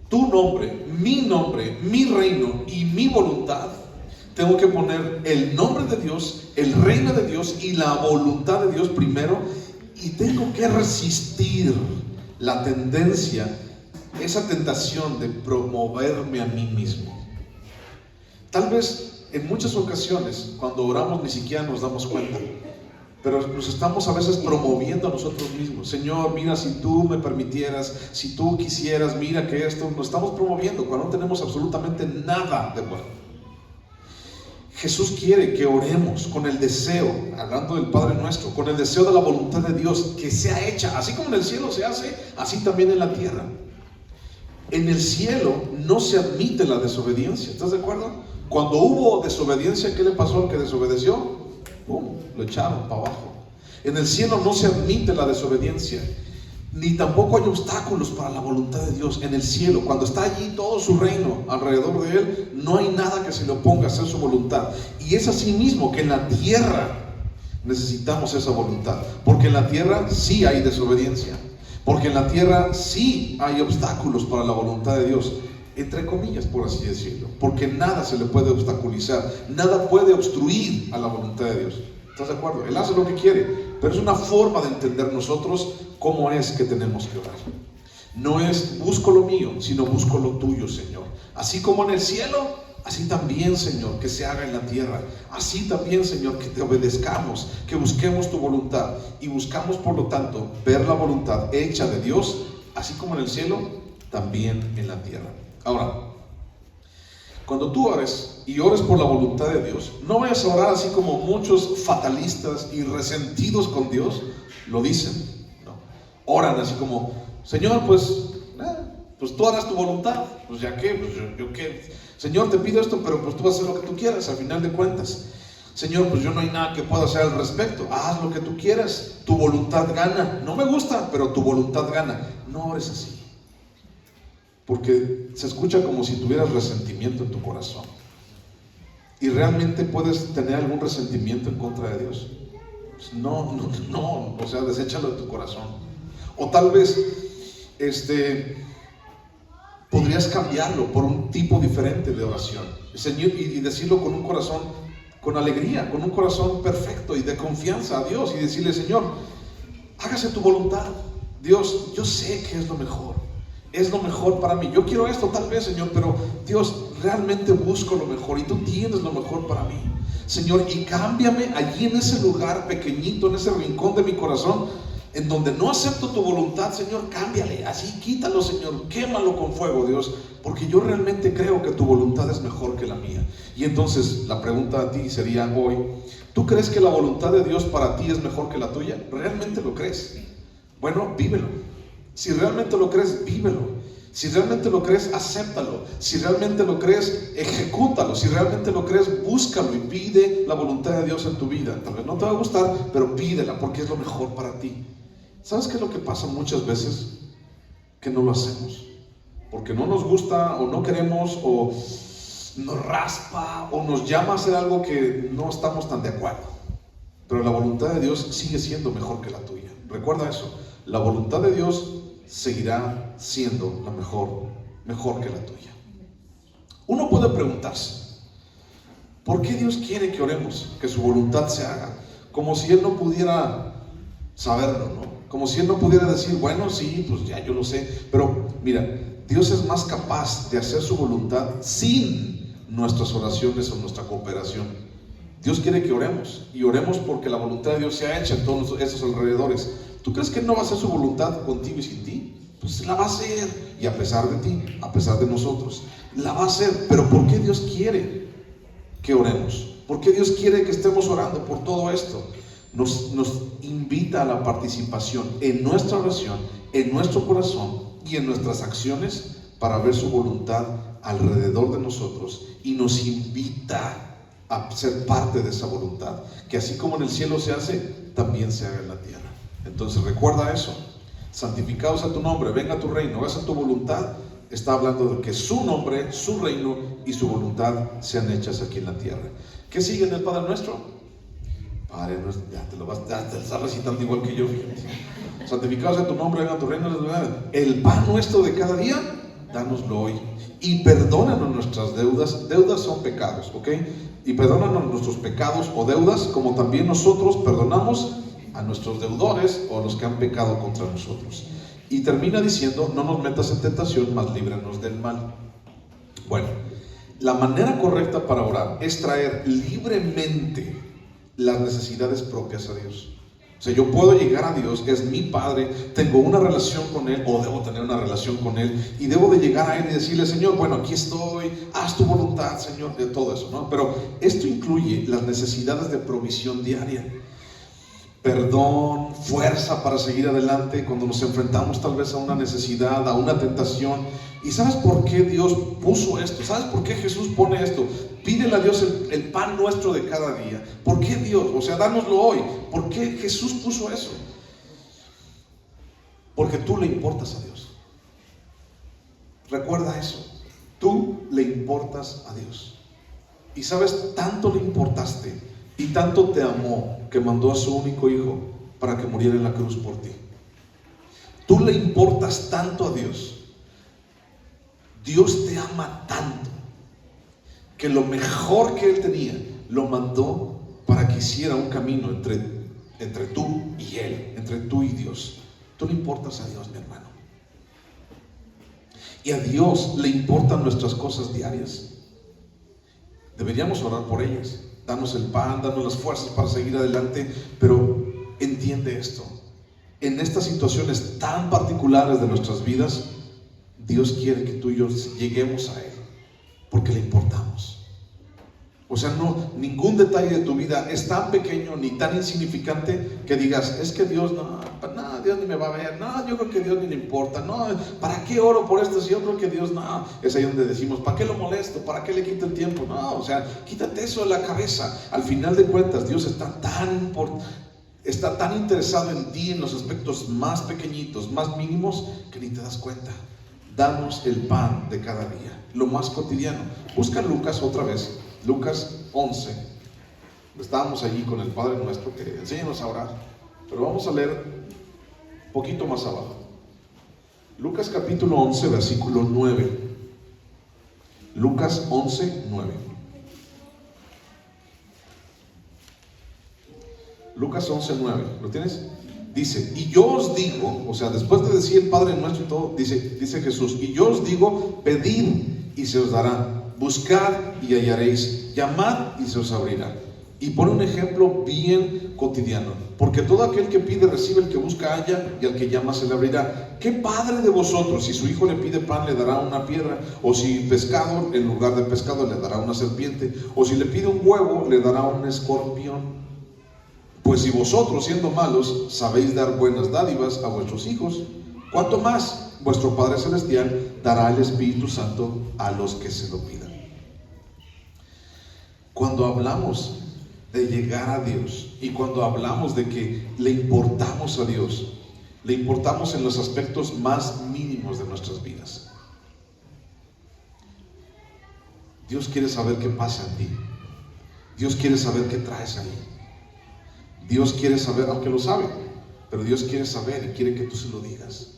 tu nombre, mi reino y mi voluntad, tengo que poner el nombre de Dios, el reino de Dios y la voluntad de Dios primero, y tengo que resistir la tendencia, esa tentación de promoverme a mí mismo. Tal vez en muchas ocasiones cuando oramos ni siquiera nos damos cuenta, pero nos estamos a veces promoviendo a nosotros mismos. Señor, mira, si tú me permitieras, si tú quisieras, mira que esto, nos estamos promoviendo cuando no tenemos absolutamente nada de bueno. Jesús quiere que oremos con el deseo, hablando del Padre Nuestro, con el deseo de la voluntad de Dios que sea hecha, así como en el cielo se hace, así también en la tierra. En el cielo no se admite la desobediencia, ¿estás de acuerdo? Cuando hubo desobediencia, ¿qué le pasó al que desobedeció? ¡Pum! Lo echaron para abajo. En el cielo no se admite la desobediencia, ni tampoco hay obstáculos para la voluntad de Dios. En el cielo, cuando está allí todo su reino alrededor de Él, no hay nada que se le oponga a hacer su voluntad. Y es así mismo que en la tierra necesitamos esa voluntad, porque en la tierra sí hay desobediencia, porque en la tierra sí hay obstáculos para la voluntad de Dios, entre comillas, por así decirlo, porque nada se le puede obstaculizar, nada puede obstruir a la voluntad de Dios. ¿Estás de acuerdo? Él hace lo que quiere, pero es una forma de entender nosotros cómo es que tenemos que orar. No es busco lo mío, sino busco lo tuyo, Señor. Así como en el cielo, así también, Señor, que se haga en la tierra. Así también, Señor, que te obedezcamos, que busquemos tu voluntad y buscamos, por lo tanto, ver la voluntad hecha de Dios, así como en el cielo, también en la tierra. Ahora, cuando tú ores y ores por la voluntad de Dios, no vayas a orar así como muchos fatalistas y resentidos con Dios lo dicen. No, oran así como, Señor, pues tú harás tu voluntad. Pues ya qué, pues yo qué. Señor, te pido esto, pero pues tú vas a hacer lo que tú quieras al final de cuentas. Señor, pues yo no hay nada que pueda hacer al respecto. Haz lo que tú quieras, tu voluntad gana. No me gusta, pero tu voluntad gana. No ores así, porque se escucha como si tuvieras resentimiento en tu corazón. ¿Y realmente puedes tener algún resentimiento en contra de Dios? Pues no, o sea, deséchalo de tu corazón. O tal vez, podrías cambiarlo por un tipo diferente de oración, Señor, y decirlo con un corazón, con alegría, con un corazón perfecto y de confianza a Dios, y decirle, Señor, hágase tu voluntad. Dios, yo sé que es lo mejor para mí. Yo quiero esto tal vez, Señor, pero Dios, realmente busco lo mejor y tú tienes lo mejor para mí, Señor, y cámbiame allí en ese lugar pequeñito, en ese rincón de mi corazón en donde no acepto tu voluntad. Señor, cámbiale, así quítalo, Señor, quémalo con fuego, Dios, porque yo realmente creo que tu voluntad es mejor que la mía. Y entonces la pregunta a ti sería hoy, ¿tú crees que la voluntad de Dios para ti es mejor que la tuya? ¿Realmente lo crees? Bueno, vívelo. Si realmente lo crees, vívelo. Si realmente lo crees, acéptalo. Si realmente lo crees, ejecútalo. Si realmente lo crees, búscalo y pide la voluntad de Dios en tu vida. Tal vez no te va a gustar, pero pídela porque es lo mejor para ti. ¿Sabes qué es lo que pasa muchas veces? Que no lo hacemos porque no nos gusta, o no queremos, o nos raspa, o nos llama a hacer algo que no estamos tan de acuerdo. Pero la voluntad de Dios sigue siendo mejor que la tuya. Recuerda eso. La voluntad de Dios seguirá siendo la mejor que la tuya. Uno puede preguntarse, ¿por qué Dios quiere que oremos, que su voluntad se haga? Como si Él no pudiera saberlo, ¿no? Como si Él no pudiera decir, bueno, sí, pues ya yo lo sé. Pero mira, Dios es más capaz de hacer su voluntad sin nuestras oraciones o nuestra cooperación. Dios quiere que oremos, y oremos porque la voluntad de Dios sea hecha en todos esos alrededores. ¿Tú crees que Él no va a hacer su voluntad contigo y sin ti? Pues la va a hacer, y a pesar de ti, a pesar de nosotros, la va a hacer. Pero ¿por qué Dios quiere que oremos? ¿Por qué Dios quiere que estemos orando por todo esto? Nos invita a la participación en nuestra oración, en nuestro corazón y en nuestras acciones para ver su voluntad alrededor de nosotros, y nos invita a ser parte de esa voluntad, que así como en el cielo se hace, también se haga en la tierra. Entonces recuerda eso. Santificado sea tu nombre, venga tu reino, hágase tu voluntad. Está hablando de que su nombre, su reino y su voluntad sean hechas aquí en la tierra. ¿Qué sigue en el Padre Nuestro? Padre nuestro, ya te lo estás recitando igual que yo, fíjate. Santificado sea tu nombre, venga tu reino. El pan nuestro de cada día, dánoslo hoy. Y perdónanos nuestras deudas. Deudas son pecados, ¿ok? Y perdónanos nuestros pecados o deudas, como también nosotros perdonamos a nuestros deudores o a los que han pecado contra nosotros. Y termina diciendo, no nos metas en tentación, mas líbranos del mal. Bueno, la manera correcta para orar es traer libremente las necesidades propias a Dios. O sea, yo puedo llegar a Dios, es mi Padre, tengo una relación con Él, o debo tener una relación con Él, y debo de llegar a Él y decirle: Señor, bueno, aquí estoy, haz tu voluntad, Señor, de todo eso, ¿no? Pero esto incluye las necesidades de provisión diaria, perdón, fuerza para seguir adelante cuando nos enfrentamos tal vez a una necesidad, a una tentación. ¿Y sabes por qué Dios puso esto? ¿Sabes por qué Jesús pone esto? Pídele a Dios el pan nuestro de cada día. ¿Por qué Dios? O sea, dánoslo hoy. ¿Por qué Jesús puso eso? Porque tú le importas a Dios. Recuerda eso. Tú le importas a Dios. Y sabes, tanto le importaste y tanto te amó que mandó a su único hijo para que muriera en la cruz por ti. Tú le importas tanto a Dios. Dios te ama tanto que lo mejor que Él tenía lo mandó para que hiciera un camino entre tú y Él, entre tú y Dios. Tú le importas a Dios, mi hermano. Y a Dios le importan nuestras cosas diarias. Deberíamos orar por ellas. Danos el pan, danos las fuerzas para seguir adelante, pero entiende esto. En estas situaciones tan particulares de nuestras vidas, Dios quiere que tú y yo lleguemos a Él, porque le importamos. O sea, ningún detalle de tu vida es tan pequeño ni tan insignificante que digas: es que Dios Dios ni me va a ver, yo creo que Dios ni le importa, ¿para qué oro por esto si yo creo que Dios Es ahí donde decimos: ¿para qué lo molesto? ¿Para qué le quito el tiempo? O sea, quítate eso de la cabeza. Al final de cuentas, Dios está tan interesado en ti, en los aspectos más pequeñitos, más mínimos, que ni te das cuenta. Danos el pan de cada día, lo más cotidiano. Busca Lucas otra vez, Lucas 11. Estábamos allí con el Padre Nuestro, que enséñanos a orar, pero vamos a leer un poquito más abajo. Lucas capítulo 11, versículo 9. Lucas 11, 9. Lucas 11, 9. ¿Lo tienes? Dice: y yo os digo, o sea, después de decir el Padre Nuestro y todo, dice Jesús: y yo os digo, pedid y se os dará, buscad y hallaréis, llamad y se os abrirá. Y pone un ejemplo bien cotidiano: porque todo aquel que pide recibe, el que busca halla, y al que llama se le abrirá. ¿Qué padre de vosotros, si su hijo le pide pan, le dará una piedra? O si pescado, en lugar de pescado, le dará una serpiente? O si le pide un huevo, le dará un escorpión? Pues si vosotros, siendo malos, sabéis dar buenas dádivas a vuestros hijos, ¿cuánto más vuestro Padre Celestial dará el Espíritu Santo a los que se lo pidan? Cuando hablamos de llegar a Dios y cuando hablamos de que le importamos a Dios, le importamos en los aspectos más mínimos de nuestras vidas. Dios quiere saber qué pasa en ti. Dios quiere saber qué traes ahí. Dios quiere saber, aunque lo sabe, pero Dios quiere saber y quiere que tú se lo digas.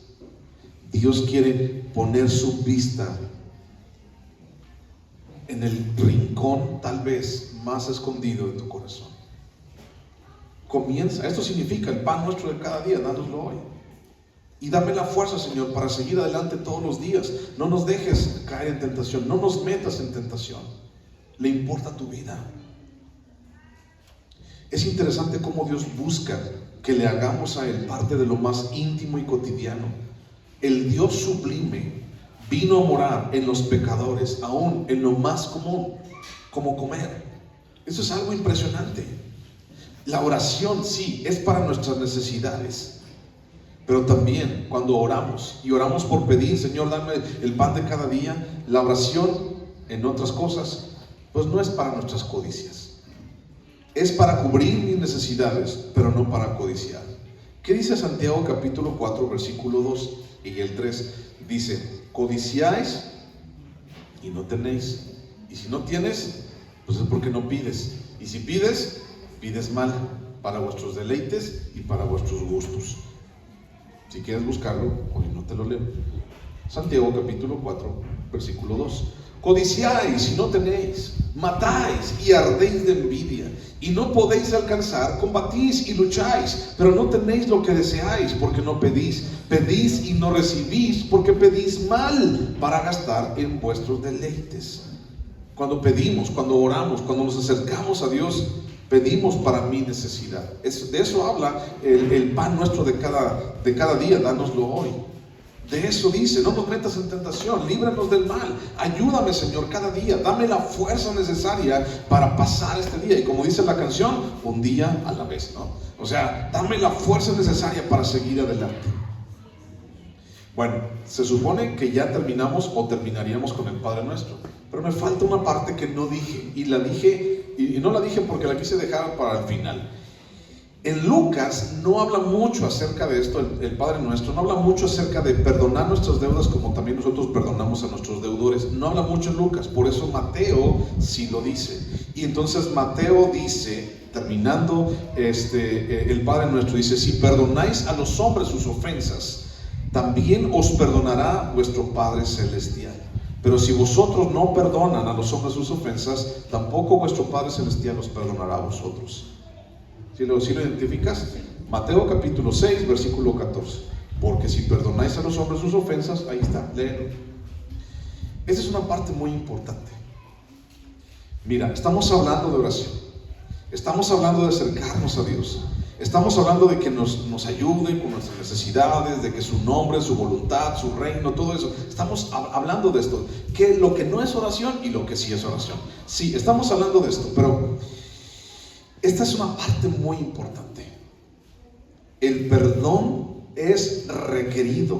Dios quiere poner su vista en el rincón tal vez más escondido de tu corazón. Comienza, esto significa el pan nuestro de cada día, dánoslo hoy. Y dame la fuerza, Señor, para seguir adelante todos los días. No nos dejes caer en tentación, no nos metas en tentación. Le importa tu vida. Es interesante cómo Dios busca que le hagamos a Él parte de lo más íntimo y cotidiano. El Dios sublime vino a morar en los pecadores, aún en lo más común, como comer. Eso es algo impresionante. La oración, sí, es para nuestras necesidades, pero también cuando oramos, y oramos por pedir: Señor, dame el pan de cada día, la oración, en otras cosas, pues no es para nuestras codicias. Es para cubrir mis necesidades, pero no para codiciar. ¿Qué dice Santiago capítulo 4, versículo 2 y el 3? Dice: codiciáis y no tenéis. Y si no tienes, pues es porque no pides. Y si pides, pides mal, para vuestros deleites y para vuestros gustos. Si quieres buscarlo, hoy no te lo leo. Santiago capítulo 4, versículo 2. Codiciáis y no tenéis, matáis y ardéis de envidia, y no podéis alcanzar, combatís y lucháis, pero no tenéis lo que deseáis, porque no pedís. Pedís y no recibís, porque pedís mal, para gastar en vuestros deleites. Cuando pedimos, cuando oramos, cuando nos acercamos a Dios, Pedimos para mi necesidad. De eso habla el pan nuestro de cada día, dánoslo hoy. De eso dice, no nos metas en tentación, líbranos del mal. Ayúdame, Señor, cada día. Dame la fuerza necesaria para pasar este día. Y como dice la canción, un día a la vez, ¿no? O sea, dame la fuerza necesaria para seguir adelante. Bueno, se supone que ya terminamos o terminaríamos con el Padre Nuestro. Pero me falta una parte que no dije. Y la dije, y no la dije porque la quise dejar para el final. En Lucas no habla mucho acerca de esto, el Padre Nuestro, no habla mucho acerca de perdonar nuestras deudas como también nosotros perdonamos a nuestros deudores. No habla mucho en Lucas, por eso Mateo sí lo dice. Y entonces Mateo dice, terminando el Padre Nuestro, dice: si perdonáis a los hombres sus ofensas, también os perdonará vuestro Padre Celestial. Pero si vosotros no perdonan a los hombres sus ofensas, tampoco vuestro Padre Celestial os perdonará a vosotros. ¿Sí lo identificas? Mateo capítulo 6, versículo 14. Porque si perdonáis a los hombres sus ofensas, ahí está, léelo. Esa es una parte muy importante. Mira, estamos hablando de oración. Estamos hablando de acercarnos a Dios. Estamos hablando de que nos ayude con nuestras necesidades, de que su nombre, su voluntad, su reino, todo eso. Estamos hablando de esto. Que lo que no es oración y lo que sí es oración. Sí, estamos hablando de esto, pero esta es una parte muy importante. El perdón es requerido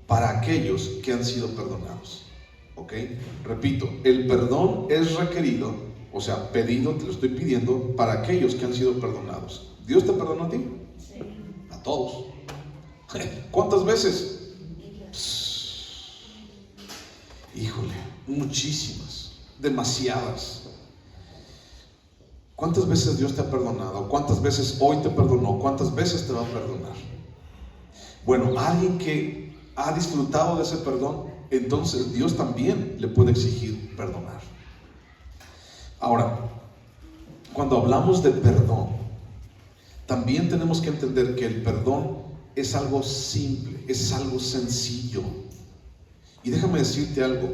para aquellos que han sido perdonados. ¿Ok? Repito, el perdón es requerido, o sea, pedido, te lo estoy pidiendo, para aquellos que han sido perdonados. ¿Dios te perdonó a ti? Sí. A todos. ¿Cuántas veces? Híjole, muchísimas, demasiadas. ¿Cuántas veces Dios te ha perdonado? ¿Cuántas veces hoy te perdonó? ¿Cuántas veces te va a perdonar? Bueno, alguien que ha disfrutado de ese perdón, entonces Dios también le puede exigir perdonar. Ahora, cuando hablamos de perdón, también tenemos que entender que el perdón es algo simple, es algo sencillo. Y déjame decirte algo,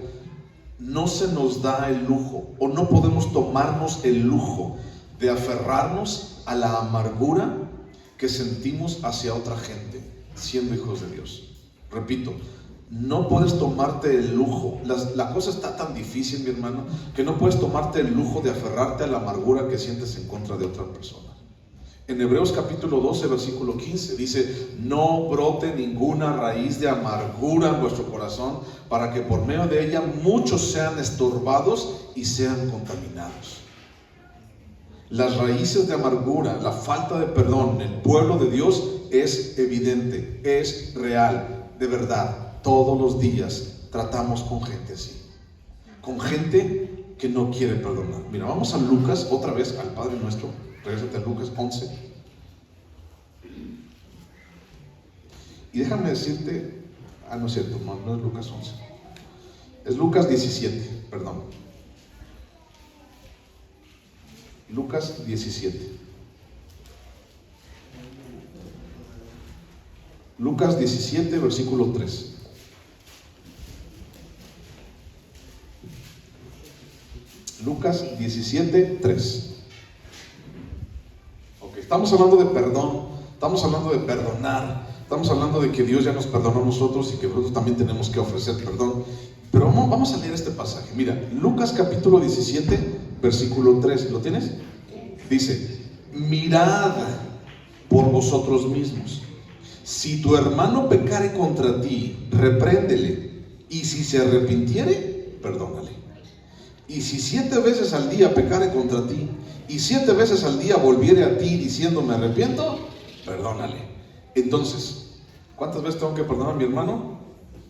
no se nos da el lujo, o no podemos tomarnos el lujo de aferrarnos a la amargura que sentimos hacia otra gente, siendo hijos de Dios. Repito, no puedes tomarte el lujo, la cosa está tan difícil, mi hermano, que no puedes tomarte el lujo de aferrarte a la amargura que sientes en contra de otra persona. En Hebreos capítulo 12, versículo 15 dice: no brote ninguna raíz de amargura en vuestro corazón, para que por medio de ella muchos sean estorbados y sean contaminados. Las raíces de amargura, la falta de perdón en el pueblo de Dios es evidente, es real, de verdad. Todos los días tratamos con gente así, con gente que no quiere perdonar. Mira, vamos a Lucas, otra vez al Padre Nuestro. Regrésate a Lucas 11. Y déjame decirte, no es cierto, no es Lucas 11. Es Lucas 17, perdón. Lucas 17. Lucas 17, versículo 3. Lucas 17, 3. Estamos hablando de perdón, estamos hablando de perdonar, estamos hablando de que Dios ya nos perdonó a nosotros y que nosotros también tenemos que ofrecer perdón. Pero vamos a leer este pasaje. Mira, Lucas capítulo 17, versículo 3. ¿Lo tienes? Dice: mirad por vosotros mismos. Si tu hermano pecare contra ti, repréndele, y si se arrepintiere, perdónale. Y si 7 veces al día pecare contra ti, y 7 veces al día volviere a ti diciendo me arrepiento, perdónale. Entonces, ¿cuántas veces tengo que perdonar a mi hermano?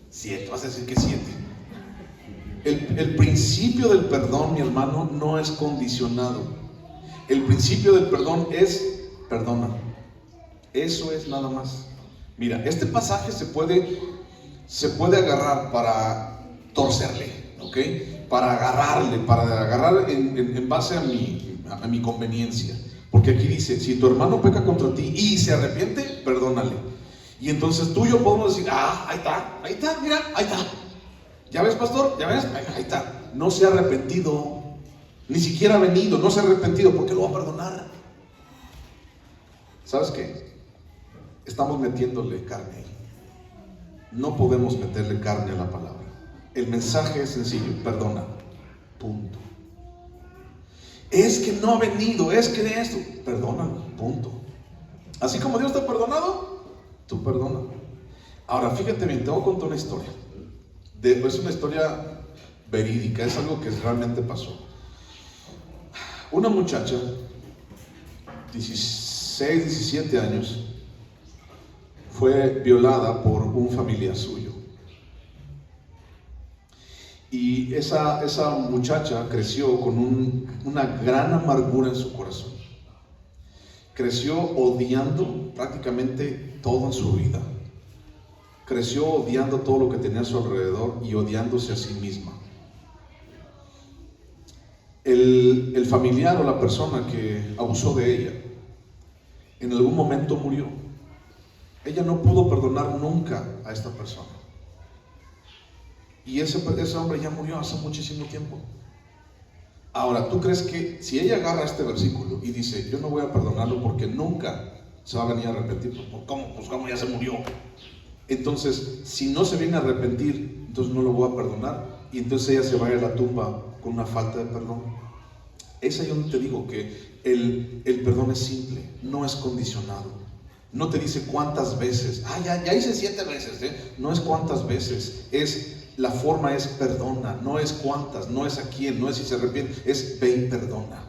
7, vas a decir que 7. El principio del perdón, mi hermano, no es condicionado. El principio del perdón es perdona. Eso es nada más. Mira, este pasaje se puede agarrar para torcerle, ¿ok? Para agarrar en base a mi conveniencia. Porque aquí dice: si tu hermano peca contra ti y se arrepiente, perdónale. Y entonces tú y yo podemos decir: ahí está, mira, ahí está. ¿Ya ves, pastor? ¿Ya ves? Ahí está. No se ha arrepentido. Ni siquiera ha venido, no se ha arrepentido. ¿Por qué lo va a perdonar? ¿Sabes qué? Estamos metiéndole carne ahí. No podemos meterle carne a la palabra. El mensaje es sencillo: perdona. Punto. Es que no ha venido, es que de esto. Perdónalo. Punto. Así como Dios te ha perdonado, tú perdona. Ahora, fíjate bien, te voy a contar una historia. Es una historia verídica, es algo que realmente pasó. Una muchacha, 16, 17 años, fue violada por un familiar suyo. Y esa muchacha creció con una gran amargura en su corazón. Creció odiando prácticamente todo en su vida. Creció odiando todo lo que tenía a su alrededor y odiándose a sí misma. El familiar o la persona que abusó de ella, en algún momento murió. Ella no pudo perdonar nunca a esta persona. Y ese hombre ya murió hace muchísimo tiempo. Ahora, ¿tú crees que si ella agarra este versículo y dice, yo no voy a perdonarlo porque nunca se va a venir a arrepentir? ¿Cómo? Pues ¿cómo ya se murió? Entonces, si no se viene a arrepentir, entonces no lo voy a perdonar. Y entonces ella se va a ir a la tumba con una falta de perdón. Es ahí donde te digo que el perdón es simple, no es condicionado. No te dice cuántas veces. Ya hice 7 veces. No es cuántas veces, la forma es perdona, no es cuántas, no es a quién, no es si se arrepiente, es ve y perdona.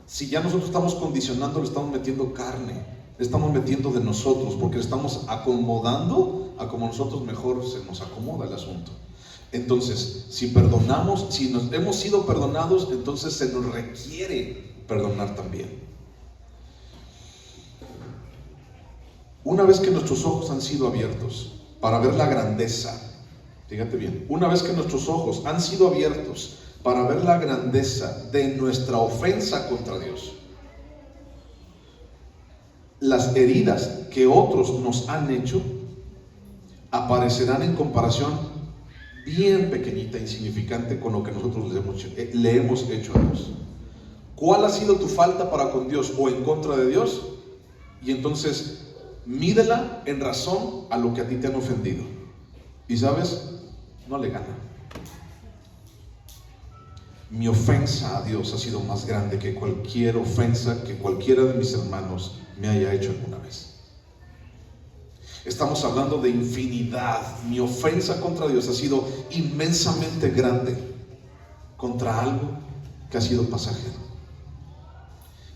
Si ya nosotros estamos condicionando, le estamos metiendo carne, le estamos metiendo de nosotros, porque le estamos acomodando a como nosotros mejor se nos acomoda el asunto. Entonces, si perdonamos, si nos hemos sido perdonados, entonces se nos requiere perdonar también. Una vez que nuestros ojos han sido abiertos para ver la grandeza, fíjate bien, una vez que nuestros ojos han sido abiertos para ver la grandeza de nuestra ofensa contra Dios, las heridas que otros nos han hecho aparecerán en comparación bien pequeñita, insignificante con lo que nosotros le hemos hecho a Dios. ¿Cuál ha sido tu falta para con Dios o en contra de Dios? Y entonces mídela en razón a lo que a ti te han ofendido. Y sabes, no le gana. Mi ofensa a Dios ha sido más grande que cualquier ofensa que cualquiera de mis hermanos me haya hecho alguna vez. Estamos hablando de infinidad. Mi ofensa contra Dios ha sido inmensamente grande contra algo que ha sido pasajero.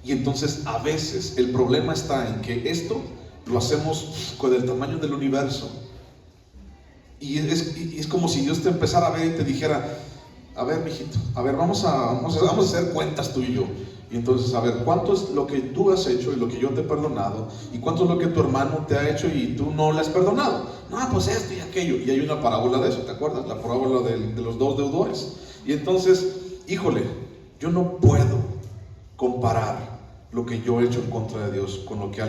Y entonces a veces el problema está en que esto lo hacemos con el tamaño del universo. Y es como si Dios te empezara a ver y te dijera, a ver, mijito, a ver, vamos a hacer cuentas tú y yo. Y entonces, a ver, ¿cuánto es lo que tú has hecho y lo que yo te he perdonado? ¿Y cuánto es lo que tu hermano te ha hecho y tú no le has perdonado? No, pues esto y aquello. Y hay una parábola de eso, ¿te acuerdas? La parábola de los 2 deudores. Y entonces, híjole, yo no puedo comparar lo que yo he hecho en contra de Dios con lo que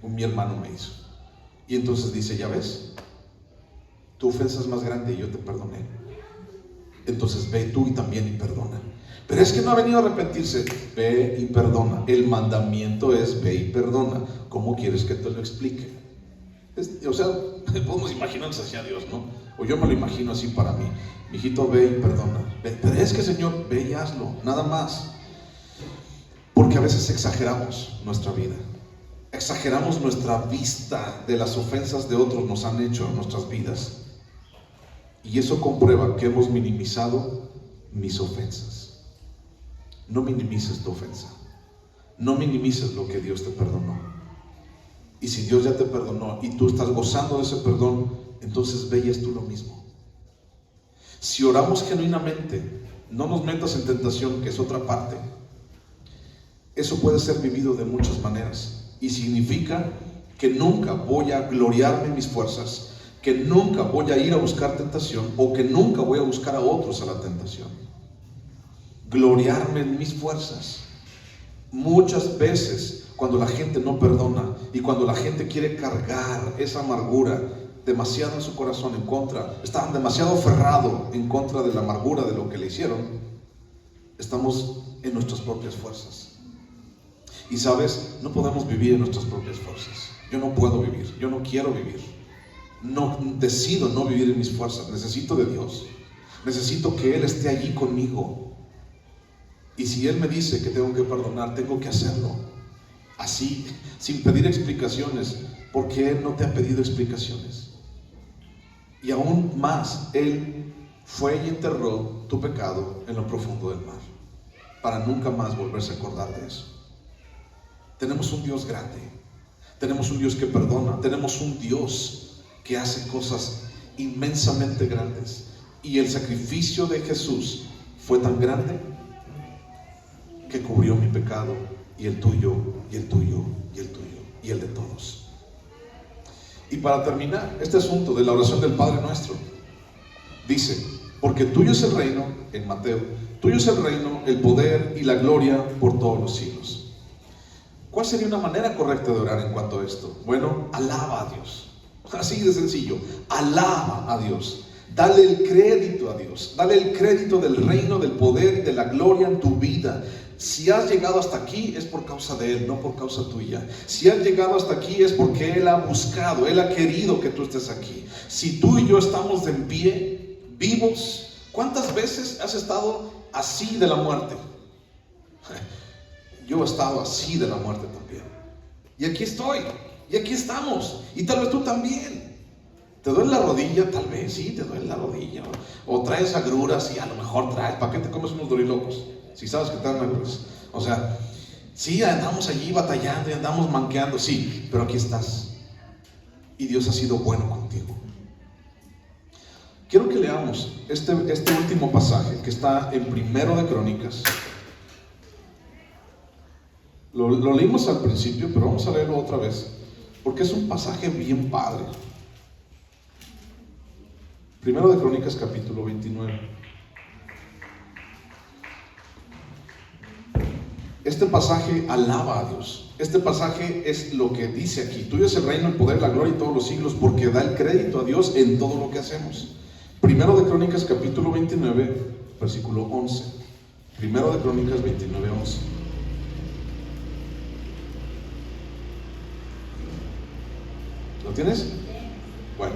mi hermano me hizo. Y entonces dice, ya ves, tu ofensa es más grande y yo te perdoné. Entonces ve tú y también y perdona. Pero es que no ha venido a arrepentirse. Ve y perdona. El mandamiento es ve y perdona. ¿Cómo quieres que te lo explique? O sea, podemos imaginarnos así a Dios, ¿no? O yo me lo imagino así para mí. Mijito, ve y perdona. Pero es que, Señor, ve y hazlo. Nada más. Porque a veces exageramos nuestra vida. Exageramos nuestra vista de las ofensas de otros nos han hecho en nuestras vidas. Y eso comprueba que hemos minimizado mis ofensas. No minimices tu ofensa. No minimices lo que Dios te perdonó. Y si Dios ya te perdonó y tú estás gozando de ese perdón, entonces ve y haz tú lo mismo. Si oramos genuinamente, no nos metas en tentación, que es otra parte. Eso puede ser vivido de muchas maneras. Y significa que nunca voy a gloriarme en mis fuerzas, que nunca voy a ir a buscar tentación o que nunca voy a buscar a otros a la tentación. Gloriarme en mis fuerzas. Muchas veces cuando la gente no perdona y cuando la gente quiere cargar esa amargura demasiado en su corazón en contra, está demasiado aferrado en contra de la amargura de lo que le hicieron, estamos en nuestras propias fuerzas. Y sabes, no podemos vivir en nuestras propias fuerzas. Yo no puedo vivir, yo no quiero vivir. No, decido no vivir en mis fuerzas. Necesito de Dios. Necesito que Él esté allí conmigo. Y si Él me dice que tengo que perdonar, tengo que hacerlo. Así, sin pedir explicaciones, porque Él no te ha pedido explicaciones. Y aún más, Él fue y enterró tu pecado en lo profundo del mar, para nunca más volverse a acordar de eso. Tenemos un Dios grande, tenemos un Dios que perdona, tenemos un Dios que hace cosas inmensamente grandes. Y el sacrificio de Jesús fue tan grande que cubrió mi pecado y el tuyo, y el tuyo, y el tuyo, y el de todos. Y para terminar este asunto de la oración del Padre Nuestro, dice: porque tuyo es el reino, en Mateo, tuyo es el reino, el poder y la gloria por todos los siglos. ¿Cuál sería una manera correcta de orar en cuanto a esto? Bueno, alaba a Dios. Así de sencillo, alaba a Dios. Dale el crédito a Dios. Dale el crédito del reino, del poder y de la gloria en tu vida. Si has llegado hasta aquí es por causa de Él, no por causa tuya. Si has llegado hasta aquí es porque Él ha buscado, Él ha querido que tú estés aquí. Si tú y yo estamos de en pie, vivos, ¿cuántas veces has estado así de la muerte? Yo he estado así de la muerte también. Y aquí estoy, y aquí estamos, y tal vez tú también. ¿Te duele la rodilla? Tal vez, sí, te duele la rodilla. O traes agruras, y a lo mejor traes. ¿Para qué te comes unos dorilocos? Si sabes que te dan agruras. O sea, sí, andamos allí batallando y andamos manqueando, sí, pero aquí estás. Y Dios ha sido bueno contigo. Quiero que leamos este último pasaje que está en Primero de Crónicas. Lo leímos al principio, pero vamos a leerlo otra vez, porque es un pasaje bien padre. Primero de Crónicas, capítulo 29. Este pasaje alaba a Dios. Este pasaje es lo que dice aquí: tuyo es el reino, el poder, la gloria y todos los siglos, porque da el crédito a Dios en todo lo que hacemos. Primero de Crónicas, capítulo 29, versículo 11. Primero de Crónicas 29, 11. ¿Lo tienes? Bueno,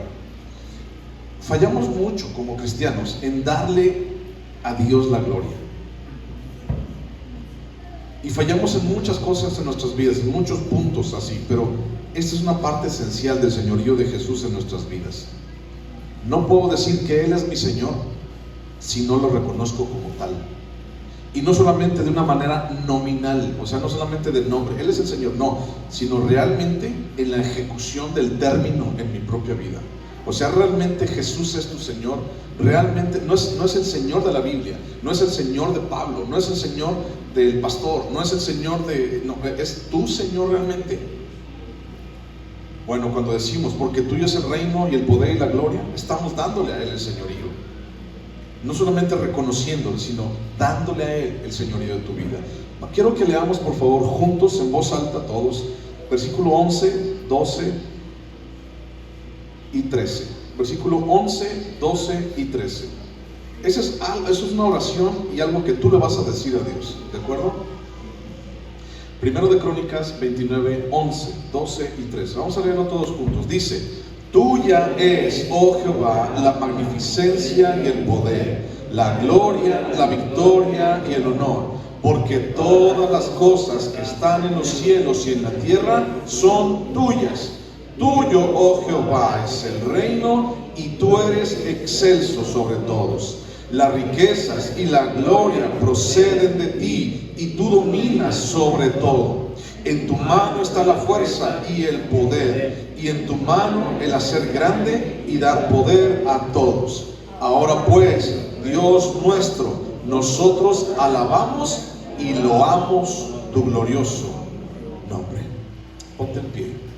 fallamos mucho como cristianos en darle a Dios la gloria. Y fallamos en muchas cosas en nuestras vidas, en muchos puntos así, pero esta es una parte esencial del señorío de Jesús en nuestras vidas. No puedo decir que Él es mi Señor si no lo reconozco como tal. Y no solamente de una manera nominal, o sea, no solamente de nombre, Él es el Señor, no, sino realmente en la ejecución del término en mi propia vida. O sea, realmente Jesús es tu Señor, realmente no es el Señor de la Biblia, no es el Señor de Pablo, no es el Señor del pastor, no es el Señor no, es tu Señor realmente. Bueno, cuando decimos, porque tuyo es el reino y el poder y la gloria, estamos dándole a Él el señorío. No solamente reconociéndole, sino dándole a Él el señorío de tu vida. Quiero que leamos por favor juntos en voz alta todos, versículo 11, 12 y 13. Versículo 11, 12 y 13. Eso es una oración y algo que tú le vas a decir a Dios, ¿de acuerdo? Primero de Crónicas 29, 11, 12 y 13. Vamos a leerlo todos juntos. Dice: tuya es, oh Jehová, la magnificencia y el poder, la gloria, la victoria y el honor, porque todas las cosas que están en los cielos y en la tierra son tuyas. Tuyo, oh Jehová, es el reino y tú eres excelso sobre todos. Las riquezas y la gloria proceden de ti y tú dominas sobre todo. En tu mano está la fuerza y el poder, y en tu mano el hacer grande y dar poder a todos. Ahora pues, Dios nuestro, nosotros alabamos y loamos tu glorioso nombre. Ponte en pie.